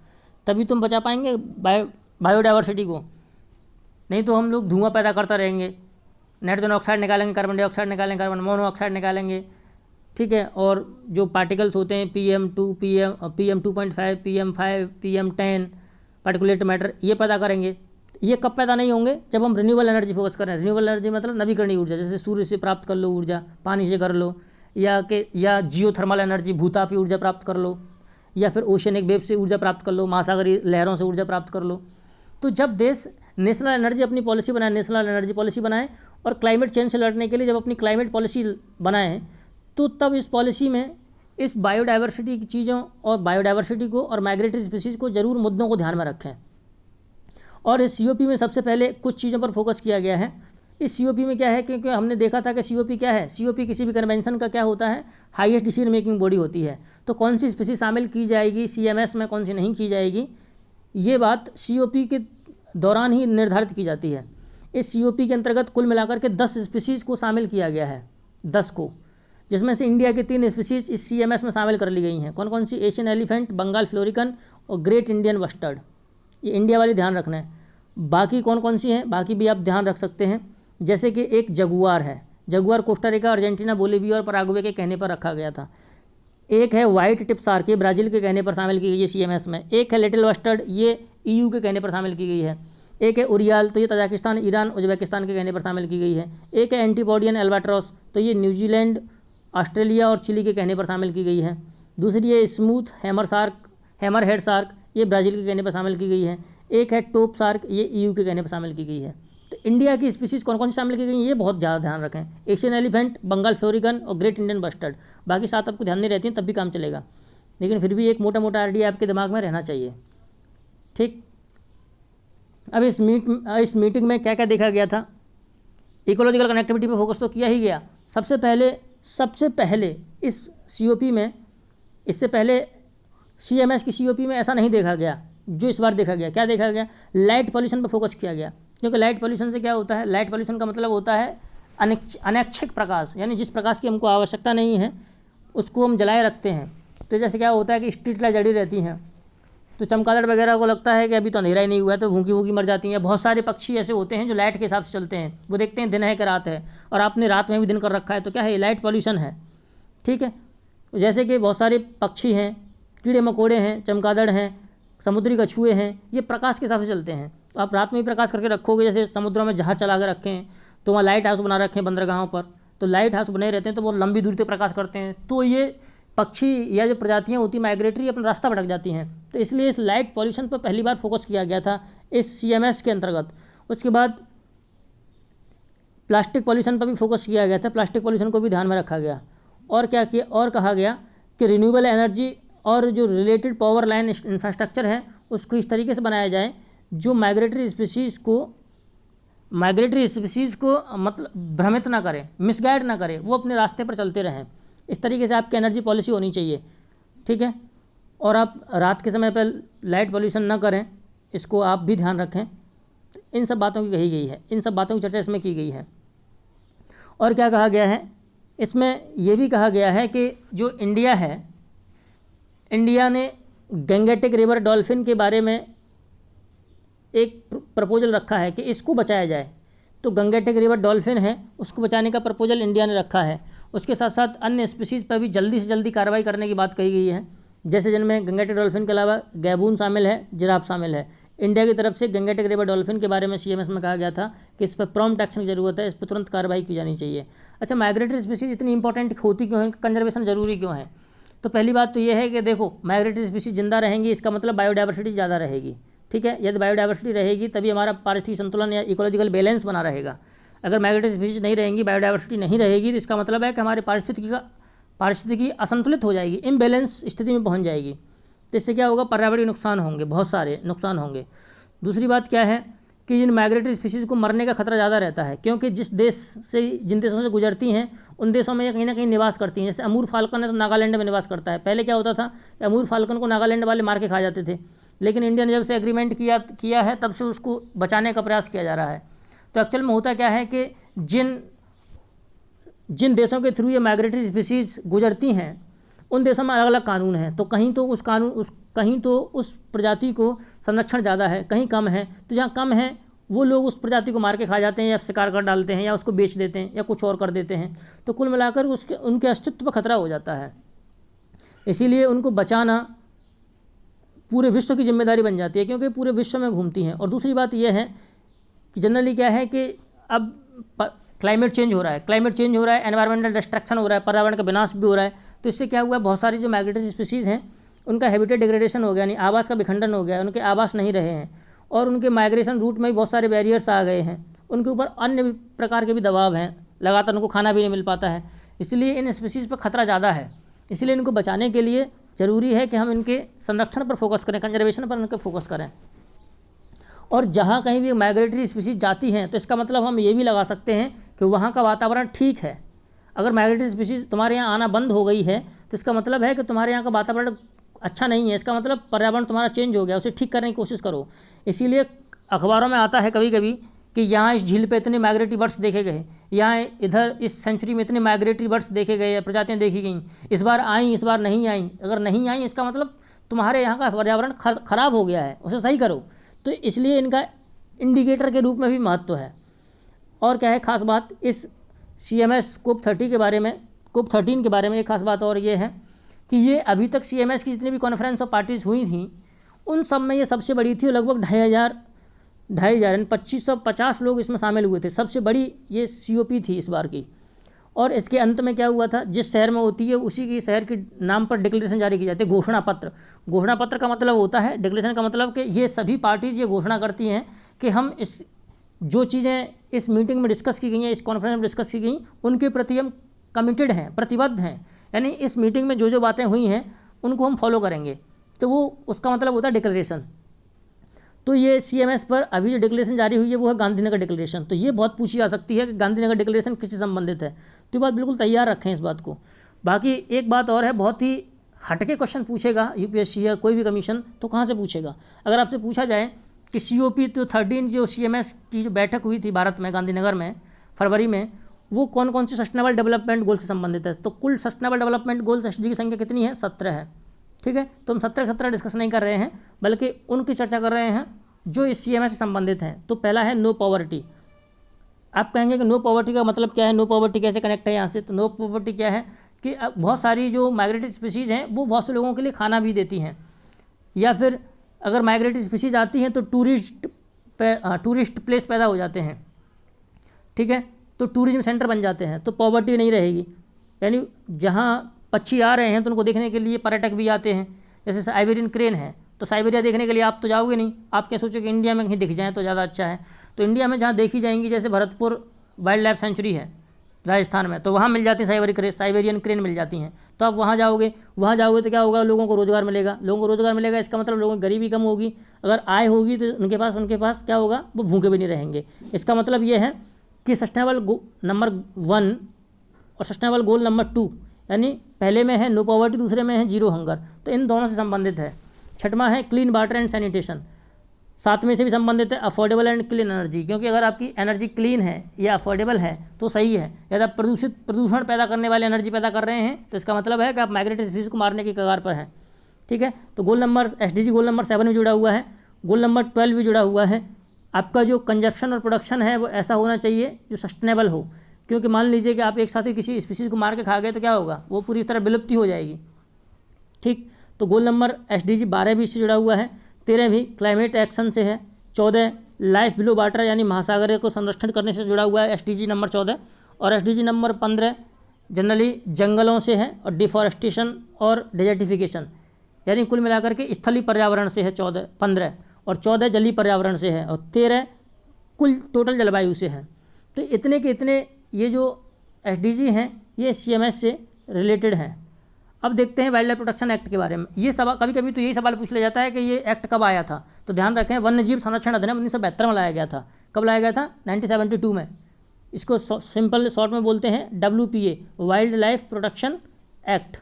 तभी तुम बचा पाएंगे बायोडाइवर्सिटी को। नहीं तो हम लोग धुआं पैदा करता रहेंगे, नाइट्रोजन ऑक्साइड निकालेंगे, कार्बन डाइऑक्साइड निकालेंगे, कार्बन मोनोऑक्साइड निकालेंगे, ठीक है। और जो पार्टिकल्स होते हैं PM2, PM2.5, PM5, PM10 particulate matter, ये पैदा करेंगे। ये कब पैदा नहीं होंगे, जब हम रिन्यूएबल एनर्जी फोकस करें। रिन्यूएबल एनर्जी मतलब नवीकरणीय ऊर्जा, जैसे सूर्य से प्राप्त कर लो ऊर्जा, पानी से कर लो, या जियोथर्मल एनर्जी भूतापीय ऊर्जा प्राप्त कर लो, या फिर ओशियनिक वेव से ऊर्जा प्राप्त कर लो, महासागरीय लहरों से ऊर्जा प्राप्त कर लो। तो जब देश नेशनल एनर्जी अपनी पॉलिसी बनाए, नेशनल एनर्जी पॉलिसी बनाए, और क्लाइमेट चेंज से लड़ने के लिए जब अपनी क्लाइमेट पॉलिसी बनाए, तो तब इस पॉलिसी में इस बायोडाइवर्सिटी की चीज़ों और बायोडाइवर्सिटी को और माइग्रेटरी स्पीसीज़ को ज़रूर मुद्दों को ध्यान में रखें। और इस COP में सबसे पहले कुछ चीज़ों पर फोकस किया गया है। इस COP में क्या है, क्योंकि हमने देखा था कि COP क्या है, COP किसी भी कन्वेंशन का क्या होता है, हाईएस्ट डिसीजन मेकिंग बॉडी होती है। तो कौन सी स्पीसीज शामिल की जाएगी CMS में, कौन सी नहीं की जाएगी, ये बात COP के दौरान ही निर्धारित की जाती है। इस COP के अंतर्गत कुल मिलाकर के 10 स्पीसीज़ को शामिल किया गया है, 10 को, जिसमें से इंडिया की 3 स्पीसीज इस CMS में शामिल कर ली गई हैं। कौन कौन सी, एशियन एलिफेंट, बंगाल फ्लोरिकन और ग्रेट इंडियन बस्टर्ड। ये इंडिया वाली ध्यान रखना है। बाकी कौन कौन सी हैं, बाकी भी आप ध्यान रख सकते हैं। जैसे कि एक जगुआर है, जगुआर कोस्टारिका, अर्जेंटीना, बोलीविया और पराग्वे के कहने पर रखा गया था। एक है वाइट टिप शार्क, ये ब्राज़ील के कहने पर शामिल की गई है CMS में। एक है लिटिल बस्टर्ड, ये EU के कहने पर शामिल की गई है। एक है उरियाल, तो ये तजाकिस्तान, ईरान, उज्बेकिस्तान के कहने पर शामिल की गई है। एक है एंटीपोडियन एल्बाट्रॉस, तो ये न्यूजीलैंड, ऑस्ट्रेलिया और चिली के कहने पर शामिल की गई है। दूसरी है स्मूथ हैमर हेड शार्क, ये ब्राज़ील के कहने पर शामिल की गई है। एक है टोप शार्क, ये EU के कहने पर शामिल की गई है। तो इंडिया की स्पीसीज़ कौन कौन सी शामिल की गई हैं, ये बहुत ज़्यादा ध्यान रखें। एशियन एलिफेंट, बंगाल फ्लोरिकन और ग्रेट इंडियन बस्टर्ड। बाकी 7 आपको ध्यान नहीं रहती हैं तब भी काम चलेगा, लेकिन फिर भी एक मोटा मोटा आइडिया आपके दिमाग में रहना चाहिए, ठीक। अब इस मीटिंग में क्या क्या देखा गया था, इकोलॉजिकल कनेक्टिविटी पर फोकस तो किया ही गया। सबसे पहले इस COP में, इससे पहले CMS की COP में ऐसा नहीं देखा गया जो इस बार देखा गया। क्या देखा गया, लाइट पॉल्यूशन पर फोकस किया गया। क्योंकि लाइट पॉल्यूशन से क्या होता है, लाइट पॉल्यूशन का मतलब होता है अनैच्छिक प्रकाश, यानी जिस प्रकाश की हमको आवश्यकता नहीं है उसको हम जलाए रखते हैं। तो जैसे क्या होता है कि स्ट्रीट लाइट जड़ी रहती हैं, तो चमगादड़ वगैरह को लगता है कि अभी तो अंधेरा ही नहीं हुआ है, तो भूखी भूखी मर जाती हैं। बहुत सारे पक्षी ऐसे होते हैं जो लाइट के हिसाब से चलते हैं, वो देखते हैं दिन है कि रात है, और आपने रात में भी दिन कर रखा है, तो क्या है, लाइट पॉल्यूशन है, ठीक है। जैसे कि बहुत सारे पक्षी हैं, कीड़े मकोड़े हैं, चमगादड़ हैं, समुद्री कछुए हैं, ये प्रकाश के हिसाब से चलते हैं। तो आप रात में भी प्रकाश करके रखोगे, जैसे समुद्रों में जहाज चला के रखे हैं, तो वहाँ लाइट हाउस बना रखे हैं बंदरगाहों पर, तो लाइट हाउस बने रहते हैं, तो वो लंबी दूरी तक प्रकाश करते हैं। तो ये पक्षी या जो प्रजातियाँ होती हैं माइग्रेटरी, अपना रास्ता भटक जाती हैं। तो इसलिए इस लाइट पॉल्यूशन पर पहली बार फोकस किया गया था इस CMS के अंतर्गत। उसके बाद प्लास्टिक पॉल्यूशन पर भी फोकस किया गया था, प्लास्टिक पॉल्यूशन को भी ध्यान में रखा गया। और क्या किया, और कहा गया कि रिन्यूएबल एनर्जी और जो रिलेटेड पावर लाइन इंफ्रास्ट्रक्चर है उसको इस तरीके से बनाया जाए जो माइग्रेटरी स्पीसीज़ को मतलब भ्रमित ना करे, मिसगाइड ना करे, वो अपने रास्ते पर चलते रहें। इस तरीके से आपकी एनर्जी पॉलिसी होनी चाहिए, ठीक है। और आप रात के समय पर लाइट पॉल्यूशन ना करें, इसको आप भी ध्यान रखें। इन सब बातों की कही गई है, इन सब बातों की चर्चा इसमें की गई है। और क्या कहा गया है, इसमें यह भी कहा गया है कि जो इंडिया है, इंडिया ने गंगेटिक रिवर डॉल्फिन के बारे में एक प्रपोजल रखा है कि इसको बचाया जाए। तो गंगेटिक रिवर डॉल्फिन है, उसको बचाने का प्रपोजल इंडिया ने रखा है। उसके साथ साथ अन्य स्पीसीज़ पर भी जल्दी से जल्दी कार्रवाई करने की बात कही गई है, जैसे जिनमें गंगेटिक डॉल्फिन के अलावा गैबून शामिल है, जिराफ शामिल है। इंडिया की तरफ से गंगेटिक रिवर डॉल्फिन के बारे में CMS में कहा गया था कि इस पर प्रॉम्प्ट एक्शन की ज़रूरत है, इस पर तुरंत कार्रवाई की जानी चाहिए। अच्छा, माइग्रेटरी स्पीसीज इतनी इंपॉर्टेंट होती क्यों है, कंजर्वेशन जरूरी क्यों है? तो पहली बात तो ये है कि देखो, माइग्रेटरी स्पीसीज जिंदा रहेंगी, इसका मतलब बायोडाइवर्सिटी ज़्यादा रहेगी, ठीक है। यदि बायोडाइवर्सिटी रहेगी तभी हमारा पारिस्थितिक संतुलन या इकोलॉजिकल बैलेंस बना रहेगा। अगर माइग्रेटरी स्पीसीज नहीं रहेंगी, बायोडाइवर्सिटी नहीं रहेगी, तो इसका मतलब है कि हमारे पारिस्थितिकी असंतुलित हो जाएगी, इम्बैलेंस स्थिति में पहुंच जाएगी। तो इससे क्या होगा, पर्यावरणीय नुकसान होंगे, बहुत सारे नुकसान होंगे। दूसरी बात क्या है कि जिन माइग्रेटरी स्पीसीज़ को मरने का खतरा ज़्यादा रहता है, क्योंकि जिन देशों से गुजरती हैं उन देशों में ये कहीं ना कहीं निवास करती हैं। जैसे अमूर फाल्कन है तो नागालैंड में निवास करता है। पहले क्या होता था कि अमूर फाल्कन को नागालैंड वाले मार के खा जाते थे, लेकिन इंडिया ने जब से एग्रीमेंट किया है तब से उसको बचाने का प्रयास किया जा रहा है। तो एक्चुअल में होता क्या है कि जिन देशों के थ्रू ये माइग्रेटरी स्पीसीज़ गुजरती हैं उन देशों में अलग अलग कानून हैं। तो कहीं तो कहीं तो उस प्रजाति को संरक्षण ज़्यादा है, कहीं कम है। तो जहाँ कम है वो लोग उस प्रजाति को मार के खा जाते हैं या शिकार कर डालते हैं या उसको बेच देते हैं या कुछ और कर देते हैं। तो कुल मिलाकर उनके अस्तित्व पर खतरा हो जाता है। इसीलिए उनको बचाना पूरे विश्व की जिम्मेदारी बन जाती है, क्योंकि पूरे विश्व में घूमती हैं। और दूसरी बात यह है कि जनरली क्या है कि अब क्लाइमेट चेंज हो रहा है, एनवायरमेंटल डिस्ट्रक्शन हो रहा है, पर्यावरण का विनाश भी हो रहा है। तो इससे क्या हुआ है, बहुत सारी जो माइग्रेटरी स्पीसीज़ हैं उनका हैबिटेट डिग्रेडेशन हो गया, यानी आवास का विखंडन हो गया, उनके आवास नहीं रहे हैं और उनके माइग्रेशन रूट में भी बहुत सारे बैरियर्स आ गए हैं। उनके ऊपर अन्य प्रकार के भी दबाव हैं, लगातार उनको खाना भी नहीं मिल पाता है। इसलिए इन स्पीसीज़ पर खतरा ज़्यादा है। इसलिए इनको बचाने के लिए ज़रूरी है कि हम इनके संरक्षण पर फोकस करें, कंजर्वेशन पर इनके फोकस करें। और जहाँ कहीं भी माइग्रेटरी स्पीसीज जाती हैं तो इसका मतलब हम ये भी लगा सकते हैं कि वहाँ का वातावरण ठीक है। अगर माइग्रेटरी स्पीसीज तुम्हारे यहाँ आना बंद हो गई है तो इसका मतलब है कि तुम्हारे यहाँ का वातावरण अच्छा नहीं है, इसका मतलब पर्यावरण तुम्हारा चेंज हो गया, उसे ठीक करने की कोशिश करो। इसीलिए अखबारों में आता है कभी कभी कि यहाँ इस झील पे इतने माइग्रेटरी बर्ड्स देखे गए, यहाँ इधर इस सेंचुरी में इतने माइग्रेटरी बर्ड्स देखे गए या प्रजातियाँ देखी गई, इस बार आई इस बार नहीं आई। अगर नहीं आई इसका मतलब तुम्हारे यहाँ का पर्यावरण खराब हो गया है, उसे सही करो। तो इसलिए इनका इंडिकेटर के रूप में भी महत्व है। और क्या है खास बात इस CMS COP13 के बारे में एक खास बात और ये है कि ये अभी तक CMS की जितनी भी कॉन्फ्रेंस और पार्टीज़ हुई थी उन सब में ये सबसे बड़ी थी। लगभग 2,500 यानी 2550 लोग इसमें शामिल हुए थे। सबसे बड़ी ये COP थी इस बार की। और इसके अंत में क्या हुआ था, जिस शहर में होती है उसी की शहर के नाम पर डिक्लेरेशन जारी की जाती है, घोषणा पत्र का मतलब होता है, डिक्लेरेशन का मतलब कि ये सभी पार्टीज़ ये घोषणा करती हैं कि हम इस जो चीज़ें इस मीटिंग में डिस्कस की गई हैं, इस कॉन्फ्रेंस में डिस्कस की गई, उनके प्रति हम कमिटेड हैं, प्रतिबद्ध हैं। यानी इस मीटिंग में जो बातें हुई हैं उनको हम फॉलो करेंगे। तो वो उसका मतलब होता है डिक्लेरेशन। तो ये CMS पर अभी जो डिक्लेरेशन जारी हुई है वो है गांधीनगर डिक्लेरेशन। तो ये बहुत पूछी जा सकती है कि गांधीनगर डिक्लेरेशन किससे संबंधित है, तो ये बात बिल्कुल तैयार रखें इस बात को। बाकी एक बात और है, बहुत ही हटके क्वेश्चन पूछेगा UPSC या कोई भी कमीशन, तो कहाँ से पूछेगा। अगर आपसे पूछा जाए कि COP13 जो CMS की जो बैठक हुई थी भारत में गांधीनगर में फरवरी में, वो कौन कौन से सस्टेनेबल डेवलपमेंट गोल से संबंधित है, तो कुल सस्टेनेबल डेवलपमेंट गोल्स SDG की संख्या कितनी है, 17 है। ठीक है, तो हम 17 डिस्कस नहीं कर रहे हैं बल्कि उनकी चर्चा कर रहे हैं जो इस CMS से संबंधित हैं। तो पहला है नो पॉवर्टी। आप कहेंगे कि नो पॉवर्टी का मतलब क्या है, नो पॉवर्टी कैसे कनेक्ट है यहाँ से। तो नो पॉवर्टी क्या है कि बहुत सारी जो माइग्रेटरी स्पीसीज़ हैं वो बहुत से लोगों के लिए खाना भी देती हैं, या फिर अगर माइग्रेटरी स्पीसीज़ आती हैं तो टूरिस्ट प्लेस पैदा हो जाते हैं। ठीक है, तो टूरिज्म सेंटर बन जाते हैं, तो पॉवर्टी नहीं रहेगी। यानी जहाँ पक्षी आ रहे हैं तो उनको देखने के लिए पर्यटक भी आते हैं। जैसे साइबेरियन क्रेन है, तो साइबेरिया देखने के लिए आप तो जाओगे नहीं, आप क्या सोचोगे इंडिया में कहीं दिख जाएँ तो ज़्यादा अच्छा है। तो इंडिया में जहाँ देखी जाएंगी, जैसे भरतपुर वाइल्ड लाइफ सेंचुरी है राजस्थान में, तो वहाँ मिल जाती हैं साइबेरियन क्रेन मिल जाती हैं। तो आप वहाँ जाओगे तो क्या होगा, लोगों को रोज़गार मिलेगा। इसका मतलब लोगों की गरीबी कम होगी। अगर आय होगी तो उनके पास क्या होगा, वो भूखे भी नहीं रहेंगे। इसका मतलब ये है कि सस्टेनेबल नंबर 1 और सस्टेनेबल गोल नंबर 2, यानी पहले में है नो पॉवर्टी, दूसरे में है जीरो हंगर, तो इन दोनों से संबंधित है। छठवां है क्लीन वाटर एंड सैनिटेशन, सातवें से भी संबंधित है अफोर्डेबल एंड क्लीन एनर्जी, क्योंकि अगर आपकी एनर्जी क्लीन है या अफोर्डेबल है तो सही है। यदि आप प्रदूषण पैदा करने वाली एनर्जी पैदा कर रहे हैं तो इसका मतलब है कि आप माइग्रेटरी स्पीसीज को मारने की कगार पर हैं। ठीक है, तो goal number SDG goal number 7 भी जुड़ा हुआ है, गोल नंबर 12 भी जुड़ा हुआ है। आपका जो कंजप्शन और प्रोडक्शन है वो ऐसा होना चाहिए जो सस्टेनेबल हो, क्योंकि मान लीजिए कि आप एक साथ ही किसी स्पीसीज को मार के खा गए तो क्या होगा, वो पूरी तरह विलुप्ति हो जाएगी। ठीक, तो गोल नंबर SDG 12 भी इससे जुड़ा हुआ है, 13 भी क्लाइमेट एक्शन से है, 14 लाइफ बिलो वाटर यानी महासागर को संरक्षण करने से जुड़ा हुआ है SDG नंबर 14, और SDG नंबर 15 जनरली जंगलों से है और डिफॉरेस्टेशन और डेजर्टिफिकेशन, यानी कुल मिलाकर के स्थलीय पर्यावरण से है 15, और 14 जलीय पर्यावरण से है, और 13 कुल टोटल जलवायु से है। तो इतने के इतने ये जो SDG हैं ये CMS से रिलेटेड हैं। अब देखते हैं वाइल्ड लाइफ प्रोटेक्शन एक्ट के बारे में। ये सवाल कभी कभी तो यही सवाल पूछ लिया जाता है कि ये एक्ट कब आया था, तो ध्यान रखें वन्यजीव संरक्षण अधिनियम 1972 में लाया गया था। कब लाया गया था, 1972 में। इसको सिंपल शॉर्ट में बोलते हैं WPA, wild life protection act.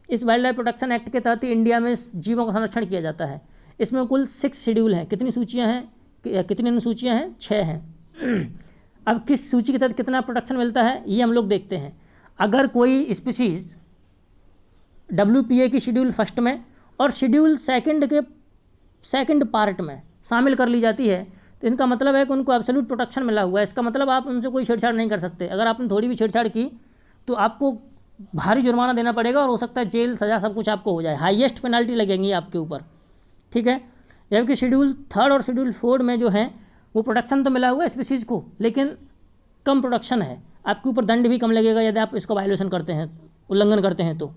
इस वाइल्ड लाइफ प्रोटेक्शन एक्ट के तहत ही इंडिया में जीवों का संरक्षण किया जाता है। इसमें कुल 6 शेड्यूल हैं। कितनी सूचियाँ हैं, कितनी अनुसूचियाँ हैं, 6 हैं। अब किस सूची के तहत कितना प्रोटेक्शन मिलता है ये हम लोग देखते हैं। अगर कोई स्पीसीज़ WPA की शेड्यूल फर्स्ट में और शेड्यूल सेकंड पार्ट में शामिल कर ली जाती है तो इनका मतलब है कि उनको एब्सोल्यूट प्रोटेक्शन मिला हुआ है। इसका मतलब आप उनसे कोई छेड़छाड़ नहीं कर सकते। अगर आपने थोड़ी भी छेड़छाड़ की तो आपको भारी जुर्माना देना पड़ेगा और हो सकता है जेल, सज़ा सब कुछ आपको हो जाए, हाईएस्ट पेनल्टी लगेंगी आपके ऊपर, ठीक है। जबकि शेड्यूल थर्ड और शेड्यूल फोर्थ में जो है वो प्रोटेक्शन तो मिला हुआ है स्पीसीज़ को, लेकिन कम प्रोटेक्शन है, आपके ऊपर दंड भी कम लगेगा यदि आप इसको वायलेशन करते हैं, उल्लंघन करते हैं तो।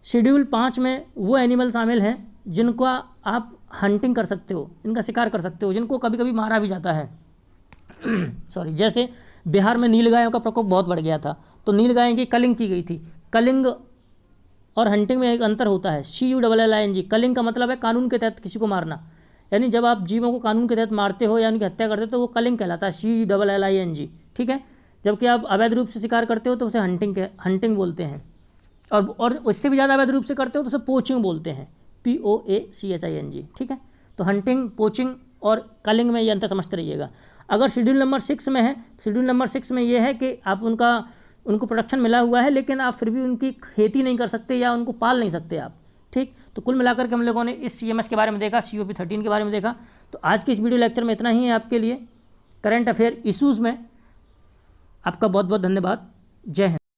शेड्यूल 5 में वो एनिमल शामिल हैं जिनको आप हंटिंग कर सकते हो, इनका शिकार कर सकते हो, जिनको कभी कभी मारा भी जाता है सॉरी, जैसे बिहार में नीलगायों का प्रकोप बहुत बढ़ गया था तो नीलगायों की कलिंग की गई थी। कलिंग और हंटिंग में एक अंतर होता है, CULLING। कलिंग का मतलब है कानून के तहत किसी को मारना, यानी जब आप जीवों को कानून के तहत मारते हो या उनकी हत्या करते हो तो वो कलिंग कहलाता है, CULLING, ठीक है। जबकि आप अवैध रूप से शिकार करते हो तो उसे हंटिंग बोलते हैं, और उससे भी ज़्यादा अवैध रूप से करते हो तो उसे पोचिंग बोलते हैं, POACHING, ठीक है। तो हंटिंग, पोचिंग और कलिंग में ये अंतर समझते रहिएगा। अगर शेड्यूल नंबर 6 में है, शेड्यूल नंबर 6 में ये है कि आप उनको प्रोटेक्शन मिला हुआ है लेकिन आप फिर भी उनकी खेती नहीं कर सकते या उनको पाल नहीं सकते आप, ठीक। तो कुल मिलाकर के हम लोगों ने इस CMS के बारे में देखा, COP 13 के बारे में देखा। तो आज के इस वीडियो लेक्चर में इतना ही है आपके लिए करंट अफेयर इशूज़ में। आपका बहुत बहुत धन्यवाद। जय हिंद।